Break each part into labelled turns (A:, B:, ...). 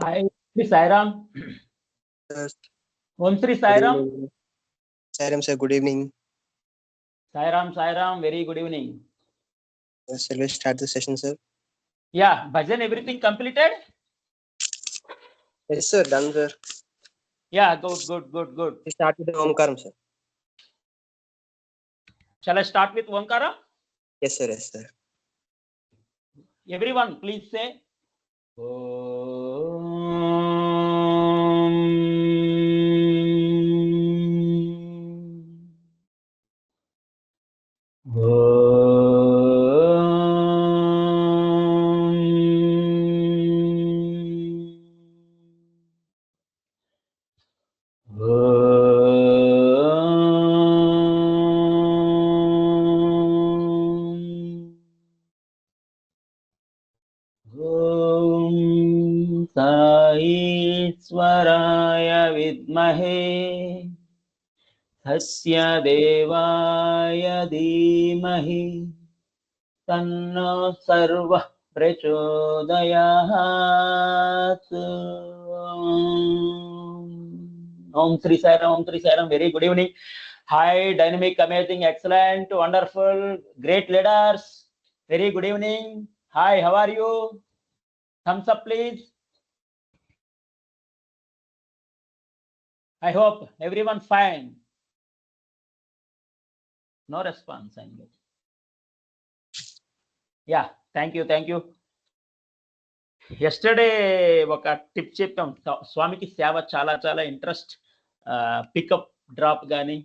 A: Hi, Sri Sairam.
B: Sir,
A: Om Sri
B: good
A: Sairam.
B: evening. Sairam sir, good evening.
A: Sairam, very good evening.
B: Yes, sir, we'll start the session, sir.
A: Yeah, bhajan, everything completed?
B: Yes, sir, done, sir.
A: Yeah, good.
B: We start with the Omkaram, sir.
A: Shall I start with Omkara?
B: Yes, sir, yes, sir.
A: Everyone, please say. ईश्वराय विद्महे तस्य देवाय धीमहि तन्नो सर्वः प्रचोदयात्. Om Sri Sairam, very good evening. Hi, dynamic, amazing, excellent, wonderful, great leaders. Very good evening. Hi, how are you? Thumbs up, please. I hope everyone fine. No response. Yeah, thank you. Yesterday ఒక tip చెప్పాం. స్వామికి సేవ చాలా interest. Pickup drop కానీ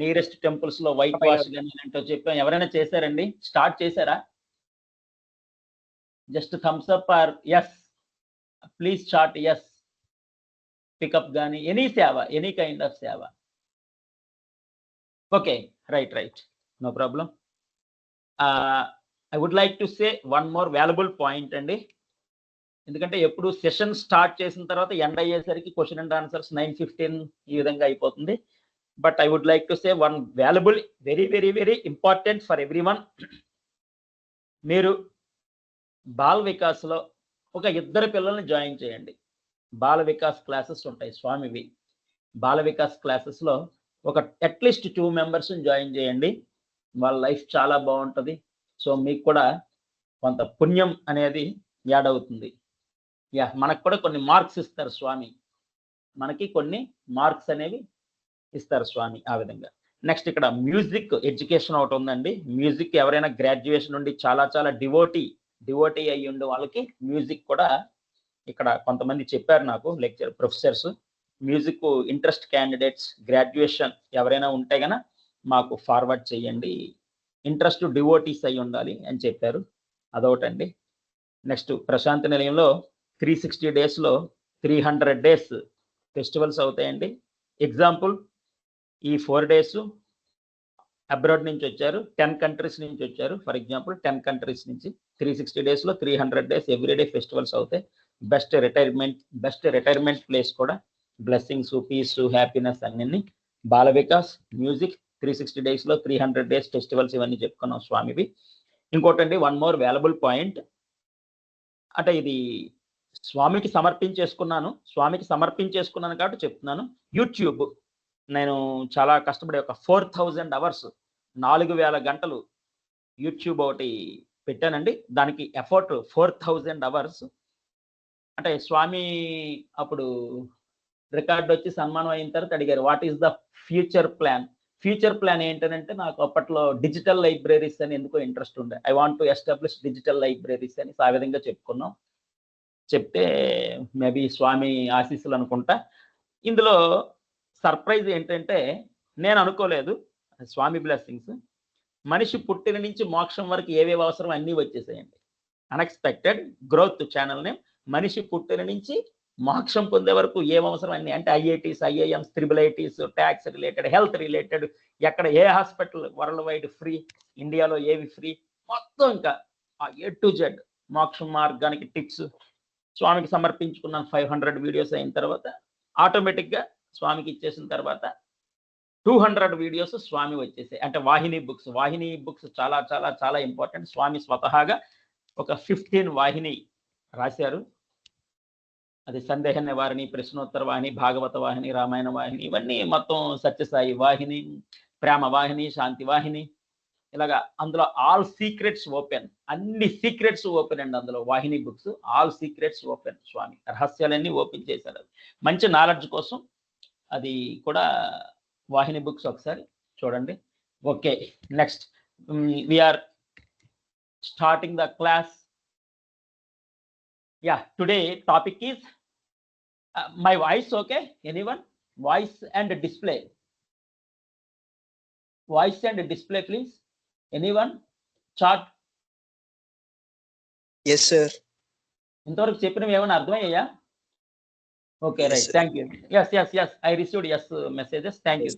A: nearest temples లో white wash కానీ ఏంటో చెప్పాం. ఎవరైనా చేశారండి? స్టార్ట్ చేశారా? Just thumbs up or S, please chat S. Pickup కానీ ఎనీ సేవ, ఎనీ కైండ్ ఆఫ్ సేవ. Okay, right, no problem. I would like to say one more valuable point అండి. ఎందుకంటే ఎప్పుడు సెషన్ స్టార్ట్ చేసిన తర్వాత ఎండ్ అయ్యేసరికి క్వశ్చన్ అండ్ ఆన్సర్స్ 9:15 ఈ విధంగా అయిపోతుంది. But I would like to say one valuable, very important for everyone. మీరు బాల్ వికాస్లో ఒక 2 పిల్లల్ని జాయిన్ చేయండి. బాల వికాస్ క్లాసెస్ ఉంటాయి స్వామివి. బాల వికాస్ క్లాసెస్లో ఒక అట్లీస్ట్ 2 మెంబర్స్ని జాయిన్ చేయండి. వాళ్ళ లైఫ్ చాలా బాగుంటుంది. సో మీకు కూడా కొంత పుణ్యం అనేది యాడ్ అవుతుంది. మనకు కూడా కొన్ని మార్క్స్ ఇస్తారు స్వామి. మనకి కొన్ని మార్క్స్ అనేవి ఇస్తారు స్వామి ఆ విధంగా. నెక్స్ట్ ఇక్కడ మ్యూజిక్ ఎడ్యుకేషన్ ఒకటి ఉందండి. మ్యూజిక్ ఎవరైనా గ్రాడ్యుయేషన్ నుండి చాలా డివోటీ అయ్యి ఉండే వాళ్ళకి మ్యూజిక్ కూడా ఇక్కడ కొంతమంది చెప్పారు నాకు, lecture professors. Music interest candidates graduation ఎవరైనా ఉంటే గన మాకు ఫార్వర్డ్ చేయండి, ఇంట్రెస్ట్ డివోటీస్ అయి ఉండాలి అని చెప్పారు. అదొకటండి. నెక్స్ట్ ప్రశాంతి నిలయంలో 360 డేస్లో 300 డేస్ ఫెస్టివల్స్ అవుతాయండి. ఎగ్జాంపుల్, ఈ 4 డేస్ అబ్రాడ్ నుంచి వచ్చారు, 10 కంట్రీస్ నుంచి వచ్చారు. ఫర్ ఎగ్జాంపుల్ 10 కంట్రీస్ నుంచి 360 డేస్లో 300 డేస్ ఎవ్రీడే ఫెస్టివల్స్ అవుతాయి. బెస్ట్ రిటైర్మెంట్ ప్లేస్ కూడా బ్లెస్సింగ్స్, పీస్, హ్యాపీనెస్ అన్ని. బాల వికాస్, మ్యూజిక్, 360 డేస్లో 300 డేస్ ఫెస్టివల్స్, ఇవన్నీ చెప్పుకున్నాం స్వామివి. ఇంకోటండి, వన్ మోర్ వాల్యుబుల్ పాయింట్. అంటే ఇది స్వామికి సమర్పించేసుకున్నాను కాబట్టి చెప్తున్నాను. యూట్యూబ్ నేను చాలా కష్టపడి ఒక 4000 అవర్స్, 4000 గంటలు యూట్యూబ్ ఒకటి పెట్టానండి. దానికి ఎఫర్ట్ 4000 అవర్స్. అంటే స్వామి అప్పుడు రికార్డు వచ్చి సన్మానం అయిన తర్వాత అడిగారు, what is the future plan? Future plan ఏంటంటే, నాకు అప్పట్లో డిజిటల్ లైబ్రరీస్ అని ఎందుకో ఇంట్రెస్ట్ ఉండే. I want to establish digital libraries అని ఆ విధంగా చెప్పుకున్నాం. చెప్తే మేబీ స్వామి ఆశీస్సులు అనుకుంటా. ఇందులో సర్ప్రైజ్ ఏంటంటే, నేను అనుకోలేదు, స్వామి బ్లెస్సింగ్స్. మనిషి పుట్టిన నుంచి మోక్షం వరకు ఏవేవి అవసరం అన్నీ వచ్చేసాయండి. Unexpected growth channel name. మనిషి పుట్టిన నుంచి మోక్షం పొందే వరకు ఏం అవసరం అన్ని, అంటే IITs, IIMs, IIITs, tax related, health related, ఎక్కడ ఏ హాస్పిటల్ వరల్డ్ వైడ్ ఫ్రీ, ఇండియాలో ఏవి ఫ్రీ, మొత్తం ఇంకా A to Z మోక్షం మార్గానికి టిప్స్ స్వామికి సమర్పించుకున్నాను. 500 వీడియోస్ అయిన తర్వాత ఆటోమేటిక్గా స్వామికి ఇచ్చేసిన తర్వాత 200 వీడియోస్ స్వామి వచ్చేసాయి. అంటే వాహిని బుక్స్ చాలా ఇంపార్టెంట్. స్వామి స్వతహాగా ఒక 15 వాహిని రాశారు. అది సందేహ నివారణి, ప్రశ్నోత్తర వాహిని, భాగవత వాహిని, రామాయణ వాహిని, ఇవన్నీ మొత్తం సత్యసాయి వాహిని, ప్రేమ వాహిని, శాంతి వాహిని, ఇలాగా అందులో ఆల్ సీక్రెట్స్ ఓపెన్, అన్ని సీక్రెట్స్ ఓపెన్ అండి. అందులో వాహిని బుక్స్ ఆల్ సీక్రెట్స్ ఓపెన్. స్వామి రహస్యాలన్నీ ఓపెన్ చేశారు. మంచి నాలెడ్జ్ కోసం అది కూడా వాహిని బుక్స్ ఒకసారి చూడండి. Okay, next we are starting the class. Yeah, today topic is my voice. Okay, anyone? Voice and display. Voice and display, please. Anyone? Chart.
B: Yes, sir.
A: ఇంతవరకు చెప్పినవి ఏమైనా అర్థమయ్యాయా? Okay,
B: Yes,
A: right,
B: sir.
A: Thank you. yes I received yes messages. Thank you.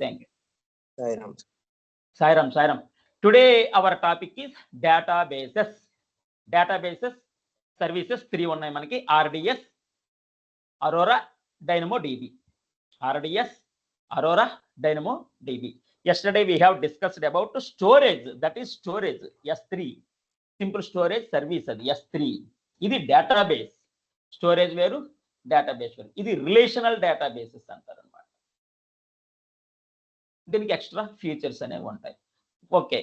B: Sai Ram.
A: Sairam. Today our topic is databases. Services 3 ఉన్నాయి మనకి. RDS, Aurora, DynamoDB. RDS, Aurora, DynamoDB. Yesterday we have discussed about storage. That is storage. S3. Simple storage service అది S3. ఇది database. Storage వేరు, database వేరు. ఇది relational databases అంటారు అనమాట. దీనికి ఎక్స్ట్రా ఫీచర్స్ అనేవి ఉంటాయి. Okay,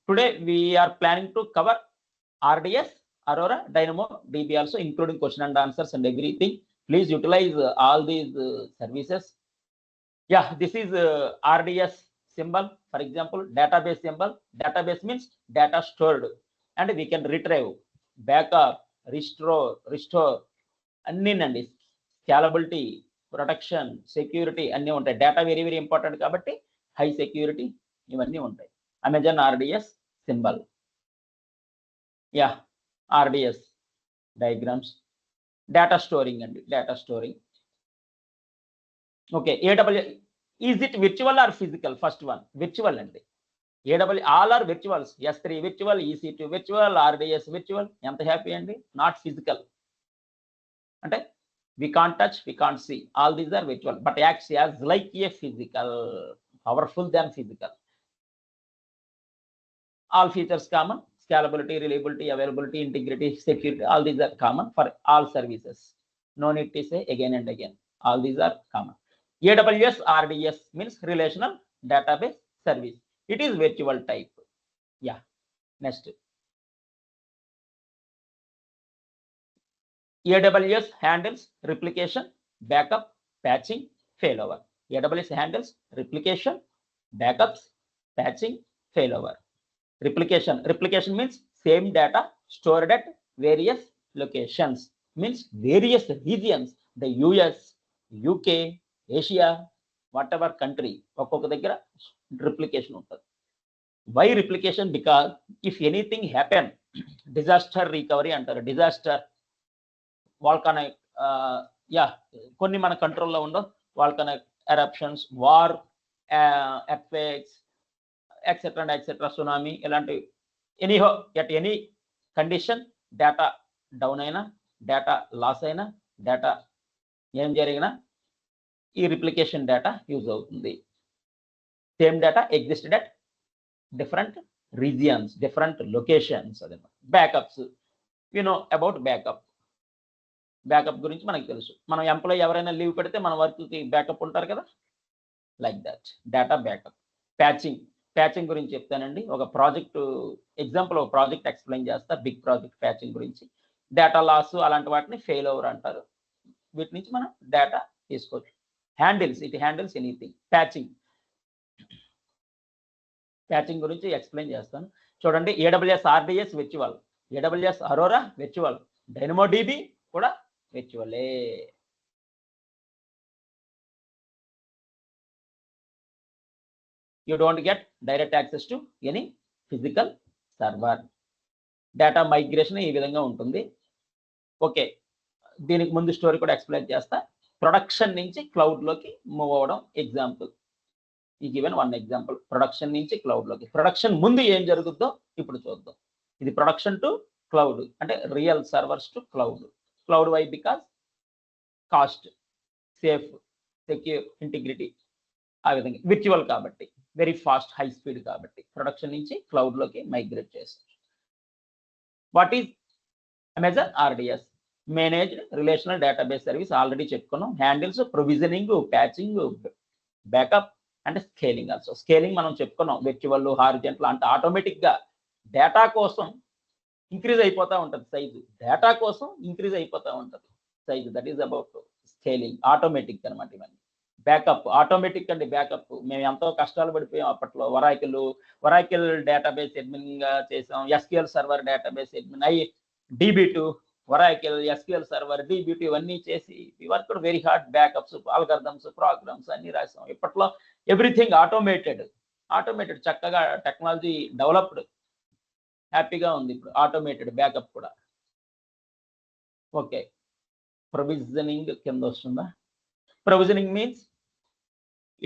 A: today we are planning to cover RDS, Aurora, DynamoDB also, including question and answers and everything. Please utilize all these services. Yeah, this is RDS symbol. For example, database symbol. Database means data stored, and we can retrieve, backup, restore అన్నీనండి. Scalability, protection, security అన్నీ ఉంటాయి. Data very very important కాబట్టి high security ఇవన్నీ ఉంటాయి. Amazon RDS symbol. Yeah, RDS diagrams. Data storing అండి, data storing. Okay, AWS is it virtual or physical? First one virtual అండి. AWS all are virtuals. S3 virtual, EC2 virtual, RDS virtual. ఎంత happy అండి. Not physical అంటే we can't touch, we can't see. All these are virtual, but acts as like a physical, powerful than physical. All features common. Scalability, reliability, availability, integrity, security, all these are common for all services. No need to say again and again. All these are common. AWS RDS means relational database service. It is virtual type. Yeah, next. AWS handles replication, backup, patching, failover. AWS handles replication, backups, patching, failover. Replication means same data stored at various locations, means various regions. The US, UK, Asia, whatever country, ఒక్కొక్క దగ్గర replication ఉంటుంది. Why replication? Because if anything happen, disaster recovery అంటారు. Disaster, volcanic, కొన్ని మన కంట్రోల్లో ఉండవు. Volcanic eruptions, war, earthquakes, etcetera, tsunami, ఇలాంటి anyhow at any condition data down అయినా, డేటా లాస్ అయినా, డేటా ఏం జరిగినా ఈ రిప్లికేషన్ డేటా యూజ్ అవుతుంది. Same data existed at different regions, different locations. అదే backups. You know about backup. Backup గురించి మనకు తెలుసు. మనం ఎంప్లాయీ ఎవరైనా లీవ్ పెడితే మన వర్క్కి బ్యాకప్ ఉంటారు కదా, like that data backup. Patching గురించి చెప్తానండి. ఒక ప్రాజెక్ట్ ఎగ్జాంపుల్, ఒక ప్రాజెక్ట్ ఎక్స్ప్లెయిన్ చేస్తా. బిగ్ ప్రాజెక్ట్ ప్యాచింగ్ గురించి. డేటా లాస్ అలాంటి వాటిని ఫెయిల్ ఓవర్ అంటారు. వీటి నుంచి మనం డేటా తీసుకోవచ్చు. It handles anything. ప్యాచింగ్ గురించి ఎక్స్ప్లెయిన్ చేస్తాను. చూడండి, AWS RDS virtual, AWS Aurora virtual, DynamoDB కూడా విర్చువలే. You don't get direct access to any physical server. Data migration ఈ విధంగా ఉంటుంది. ఓకే, దీనికి ముందు స్టోరీ కూడా ఎక్స్ప్లెయిన్ చేస్తా. ప్రొడక్షన్ నుంచి క్లౌడ్లోకి మూవ్ అవ్వడం ఎగ్జాంపుల్. ఈ గివెన్ వన్ ఎగ్జాంపుల్. ప్రొడక్షన్ నుంచి క్లౌడ్లోకి. ప్రొడక్షన్ ముందు ఏం జరుగుద్దో ఇప్పుడు చూద్దాం. ఇది ప్రొడక్షన్ టు క్లౌడ్ అంటే real servers to cloud. Cloud why? Because cost, safe, secure, integrity, ఆ విధంగా. విర్చువల్ కాబట్టి వెరీ ఫాస్ట్, హై స్పీడ్ కాబట్టి ప్రొడక్షన్ నుంచి క్లౌడ్లోకి మైగ్రేట్ చేస్తారు. What is Amazon RDS? Managed relational database service already చెప్పుకున్నాం. హ్యాండిల్స్ ప్రొవిజనింగ్, ప్యాచింగ్, బ్యాకప్ అంటే scaling. Also scaling మనం చెప్పుకున్నాం. వెర్చువల్, హారిజంటల్ అంటే ఆటోమేటిక్గా డేటా కోసం ఇంక్రీజ్ అయిపోతూ ఉంటుంది సైజు. డేటా కోసం ఇంక్రీజ్ అయిపోతూ ఉంటుంది size. That is about scaling. Automatic అనమాట ఇవన్నీ. బ్యాకప్ ఆటోమేటిక్ అండి. బ్యాకప్ మేము ఎంతో కష్టాలు పడిపోయాం అప్పట్లో. వరాకిల్ డేటాబేస్ అడ్మిన్గా చేసాం. SQL server database admin DB2, Oracle, SQL server, DB2 ఇవన్నీ చేసి we worked very hard. Backups, algorithms, programs అన్ని రాసాం. ఇప్పట్లో ఎవ్రీథింగ్ ఆటోమేటెడ్ చక్కగా టెక్నాలజీ డెవలప్డ్. హ్యాపీగా ఉంది ఇప్పుడు ఆటోమేటెడ్ బ్యాకప్ కూడా. ఓకే, ప్రొవిజనింగ్ కింద వస్తుందా? Provisioning means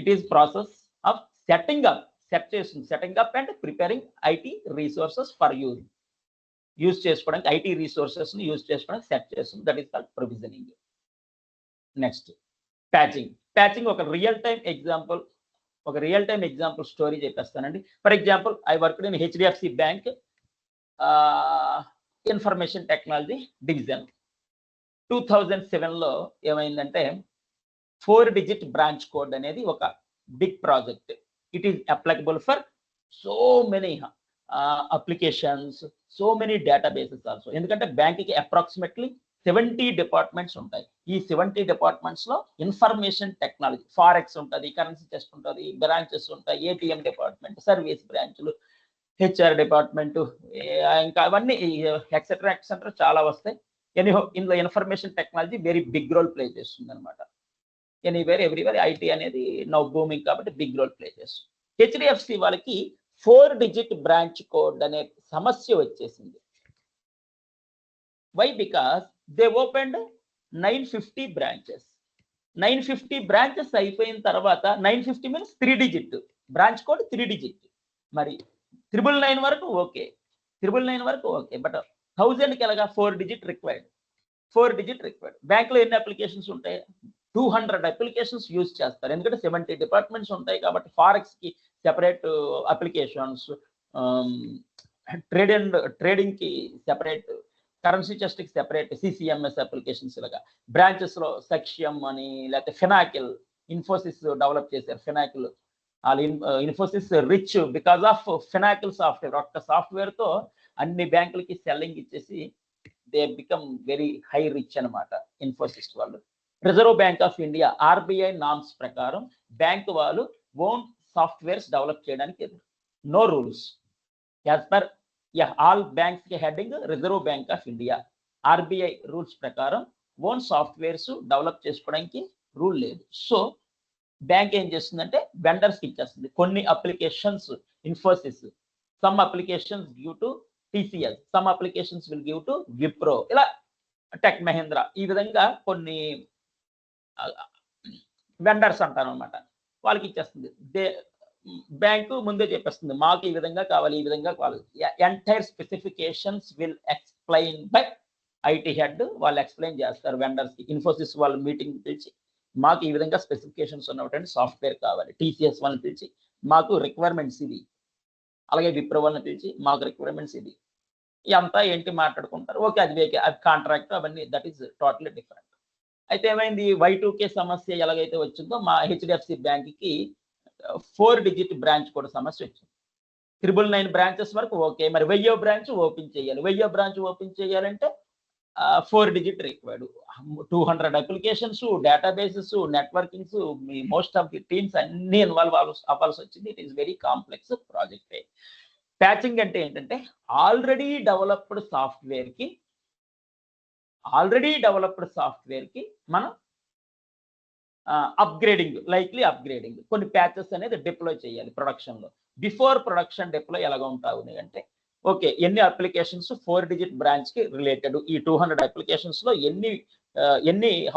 A: it is process of setting up and preparing IT resources for use చేసుకోవడానికి, ఐటీ రీసోర్సెస్ ని యూజ్ చేసుకోవడానికి సెట్ చేస్తుంది. That is called provisioning. Next patching ఒక రియల్ టైం ఎగ్జాంపుల్ స్టోరీ చెప్పేస్తానండి. For example, I worked in HDFC bank information technology division. 2007లో ఏమైందంటే 4-digit branch code అనేది ఒక big project. It is applicable for so many applications, so many databases also. ఎందుకంటే బ్యాంక్కి approximately 70 departments ఉంటాయి. ఈ 70 departments లో ఇన్ఫర్మేషన్ టెక్నాలజీ, ఫారెక్స్ ఉంటుంది, కరెన్సీ టెస్ట్ ఉంటుంది, బ్రాంచెస్ ఉంటాయి, ATM డిపార్ట్మెంట్, సర్వీస్ బ్రాంచ్లు, HR డిపార్ట్మెంట్, ఇంకా అవన్నీ ఎక్సెట్రా చాలా వస్తాయి. ఎనీహో ఇందులో information technology very big role play చేస్తుంది అనమాట. ఎనీవేర్ ఎవ్రీవేర్ ఐటీ అనేది నౌ బూమింగ్ కాబట్టి బిగ్ రోల్ ప్లే చేస్తుంది. HDFC వాళ్ళకి 4-digit బ్రాంచ్ కోడ్ అనే సమస్య వచ్చేసింది. Why? Because they opened 950 branches. 950 branches అయిపోయిన తర్వాత 950 means 3-digit branch code, 3-digit. మరి 999 వరకు ఓకే, 999 వరకు ఓకే, బట్ 1000కి ఎలాగా 4-digit రిక్వైర్డ్. బ్యాంక్లో ఎన్ని అప్లికేషన్స్ ఉంటాయి? 200 అప్లికేషన్స్ యూజ్ చేస్తారు. ఎందుకంటే 70 డిపార్ట్మెంట్స్ ఉంటాయి కాబట్టి ఫారెక్స్ కి సెపరేట్ అప్లికేషన్స్, ట్రేడింగ్ కి సెపరేట్, కరెన్సీ టెస్ట్ కి సెపరేట్ CCMS అప్లికేషన్స్. ఇలాగా బ్రాంచెస్ లో సక్ష్యం అని, లేకపోతే ఫినాకిల్, ఇన్ఫోసిస్ డెవలప్ చేశారు Finacle. Infosys rich because of Finacle software. ఒక్క సాఫ్ట్వేర్ తో అన్ని బ్యాంకులకి సెల్లింగ్ ఇచ్చేసి they become very high rich అనమాట ఇన్ఫోసిస్ వాళ్ళు. Reserve Bank of India RBI norms ప్రకారం బ్యాంక్ వాళ్ళు ఓన్ సాఫ్ట్వేర్స్ డెవలప్ చేయడానికి no rules. As per all banks కి heading Reserve Bank of India. RBI rules ప్రకారం ఓన్ సాఫ్ట్వేర్స్ డెవలప్ చేసుకోవడానికి rule లేదు. So bank ఏం చేస్తుందంటే వెండర్స్కి ఇచ్చేస్తుంది కొన్ని applications. Infosys some applications give to TCS, some applications will give to Wipro, ఇలా టెక్ మహేంద్ర, ఈ విధంగా కొన్ని వెండర్స్ అంటారు అనమాట. వాళ్ళకి ఇచ్చేస్తుంది. బ్యాంకు ముందే చెప్పేస్తుంది మాకు ఈ విధంగా కావాలి, ఈ విధంగా కావాలి. Entire specifications will explain by IT head. వాళ్ళు ఎక్స్ప్లెయిన్ చేస్తారు వెండర్స్కి. ఇన్ఫోసిస్ వాళ్ళు మీటింగ్ పిలిచి మాకు ఈ విధంగా స్పెసిఫికేషన్స్ ఉన్నటువంటి సాఫ్ట్వేర్ కావాలి. TCS వాళ్ళని పిలిచి మాకు రిక్వైర్మెంట్స్ ఇది, అలాగే విప్రో వాళ్ళని పిలిచి మాకు రిక్వైర్మెంట్స్ ఇది. ఇదంతా ఏంటి మాట్లాడుకుంటారు. ఓకే, అది కాంట్రాక్ట్, అవన్నీ దట్ ఈస్ టోటలీ డిఫరెంట్. అయితే ఏమైంది? Y2K సమస్య ఎలాగైతే వచ్చిందో మా HDFC బ్యాంక్కి 4-digit బ్రాంచ్ కూడా సమస్య వచ్చింది. 999 బ్రాంచెస్ వరకు ఓకే, మరి 1000వ బ్రాంచ్ ఓపెన్ చేయాలి. 1000వ బ్రాంచ్ ఓపెన్ చేయాలంటే 4-digit required. 200 applications, databases, networkings, most of the teams అన్ని ఇన్వాల్వ్ అవ్వాల్సి వచ్చింది. It is very complex project. Patching అంటే ఏంటంటే ఆల్రెడీ డెవలప్డ్ సాఫ్ట్వేర్ కి మనం లైక్లీ అప్గ్రేడింగ్ కొన్ని ప్యాచెస్ అనేది డిప్లాయ్ చేయాలి ప్రొడక్షన్లో. బిఫోర్ ప్రొడక్షన్ డిప్లాయ్ ఎలాగ ఉంటుంది అంటే, ఓకే ఎన్ని అప్లికేషన్స్ 4-digit బ్రాంచ్ కి రిలేటెడ్, ఈ 200 అప్లికేషన్స్ లో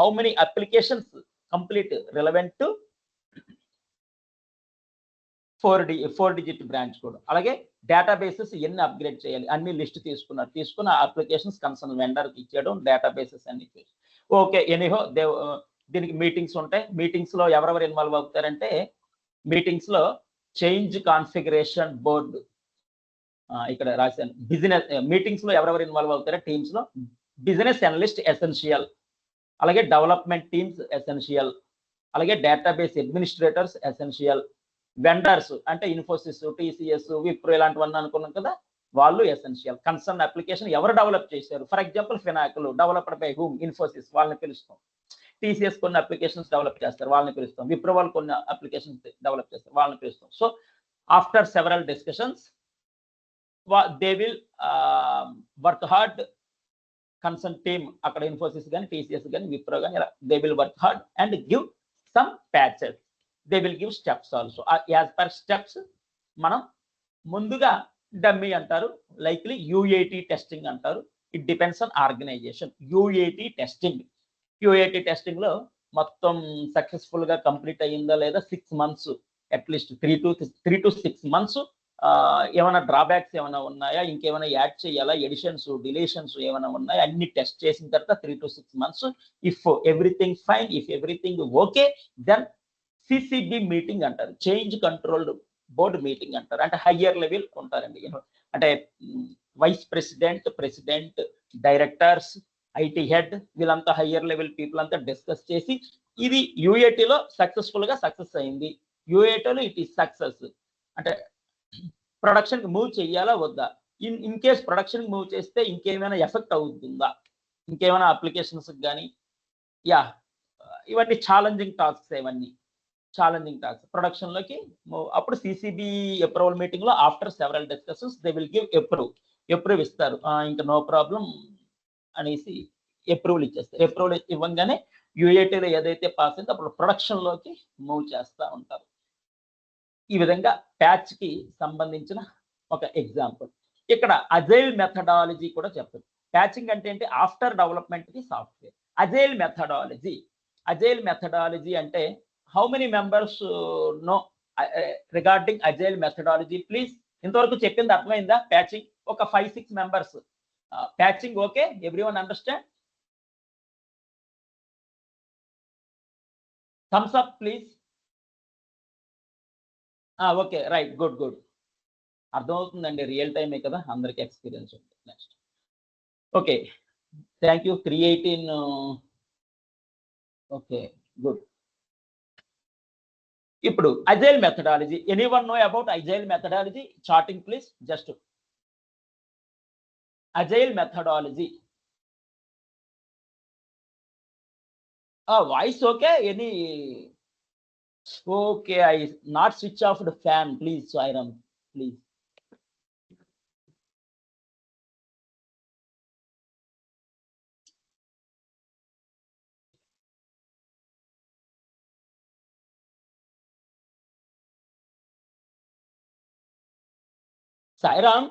A: how many applications complete relevant to 4-digit branch కూడా. అలాగే డేటాబేసెస్ ఎన్ని అప్గ్రేడ్ చేయాలి అన్ని లిస్ట్ తీసుకున్న అప్లికేషన్స్ కన్సర్న్ వెండర్కి ఇచ్చేయడం, డేటాబేసెస్ అన్ని. ఓకే, ఎనీహో దీనికి మీటింగ్స్ ఉంటాయి. మీటింగ్స్ లో ఎవరెవరు ఇన్వాల్వ్ అవుతారంటే, మీటింగ్స్ లో చేంజ్ కాన్ఫిగరేషన్ బోర్డు, ఇక్కడ రాశాను బిజినెస్ మీటింగ్స్ లో ఎవరెవరు ఇన్వాల్వ్ అవుతారో టీమ్స్ లో బిజినెస్ అనలిస్ట్ ఎసెన్షియల్, అలాగే డెవలప్మెంట్ టీమ్స్ ఎసెన్షియల్, అలాగే డేటాబేస్ అడ్మినిస్ట్రేటర్స్ ఎసెన్షియల్, వెండర్స్ అంటే ఇన్ఫోసిస్, టీసీఎస్, విప్రో ఇలాంటివన్నీ అనుకున్నాం కదా, వాళ్ళు ఎసెన్షియల్. కన్సర్న్ అప్లికేషన్ ఎవరు డెవలప్ చేశారు, for example Finacle developed by whom, Infosys వాళ్ళని పిలుస్తాం. టీసీఎస్ కొన్ని అప్లికేషన్స్ డెవలప్ చేస్తారు, వాళ్ళని పిలుస్తాం. విప్రో వాళ్ళు కొన్ని అప్లికేషన్స్ డెవలప్ చేస్తారు, వాళ్ళని పిలుస్తాం. So after several discussions they will work hard. Concern team అక్కడ ఇన్ఫోసిస్ కానీ, టీసీఎస్ కానీ, విప్రో కానీ, they will work hard and give some patches. They will give steps also. As per steps మనం ముందుగా డమ్మీ అంటారు, లైక్లీ యూఏటీ టెస్టింగ్ అంటారు. It depends on organization. UAT testing లో మొత్తం సక్సెస్ఫుల్ గా కంప్లీట్ అయ్యిందా లేదా 6 months, అట్లీస్ట్ 3 to 6 months. ఏమైనా డ్రాబ్యాక్స్ ఏమైనా ఉన్నాయా, ఇంకేమైనా యాడ్ చేయాలా, ఎడిషన్స్ డిలీషన్స్ ఏమైనా ఉన్నాయా, అన్ని టెస్ట్ చేసిన తర్వాత 3 to 6 months. If everything fine, if everything okay, then CCB meeting అంటారు, చేంజ్ కంట్రోల్ బోర్డు మీటింగ్ అంటారు. అంటే హయ్యర్ లెవెల్ ఉంటారండి, అంటే vice president, directors, IT head, వీళ్ళంతా హయ్యర్ లెవెల్ పీపుల్ అంతా డిస్కస్ చేసి ఇది యూఏటీలో సక్సెస్ఫుల్ గా సక్సెస్ అయింది, యూఏటీలో ఇట్ ఈస్ సక్సెస్ అంటే ప్రొడక్షన్ కి మూవ్ చేయాలా వద్దా, ఇన్ కేస్ ప్రొడక్షన్ కి మూవ్ చేస్తే ఇంకేమైనా ఎఫెక్ట్ అవుతుందా, ఇంకేమైనా అప్లికేషన్స్ కానీ, ఇవన్నీ ఛాలెంజింగ్ టాస్క్స్. ఇవన్నీ ఛాలెంజింగ్ టాస్క్ ప్రొడక్షన్ లోకి అప్పుడు సిసిబి అప్రూవల్ మీటింగ్ లో after several discussions they will give approve ఇస్తారు. ఇంకా నో ప్రాబ్లం అనేసి అప్రూవల్ ఇచ్చేస్తారు. అప్రూవల్ ఇవ్వగానే యూఏటీలో ఏదైతే పాస్ అయిందో అప్పుడు ప్రొడక్షన్ లోకి మూవ్ చేస్తూ ఉంటారు. ఈ విధంగా ప్యాచ్ కి సంబంధించిన ఒక ఎగ్జాంపుల్. ఇక్కడ అజైల్ మెథడాలజీ కూడా చెప్తుంది. ప్యాచింగ్ అంటే ఏంటి, ఆఫ్టర్ డెవలప్మెంట్ కి సాఫ్ట్వేర్. అజైల్ మెథడాలజీ అంటే how many members know regarding agile methodology please? ఇంతవరకు చెప్పింది అర్థమైందా? ప్యాచింగ్ ఒక 5-6 members. Patching okay, everyone understand? Thumbs up please. Okay, right, good. అర్థమవుతుందండి, రియల్ టైమే కదా, అందరికి ఎక్స్పీరియన్స్ ఉంటుంది. Next okay, thank you. 318 okay, good. ఇప్పుడు agile methodology, anyone know about agile methodology? Charting please. Just agile methodology. Voice okay? Any okay, I not switch off the fan, please, Sairam, please. Sairam,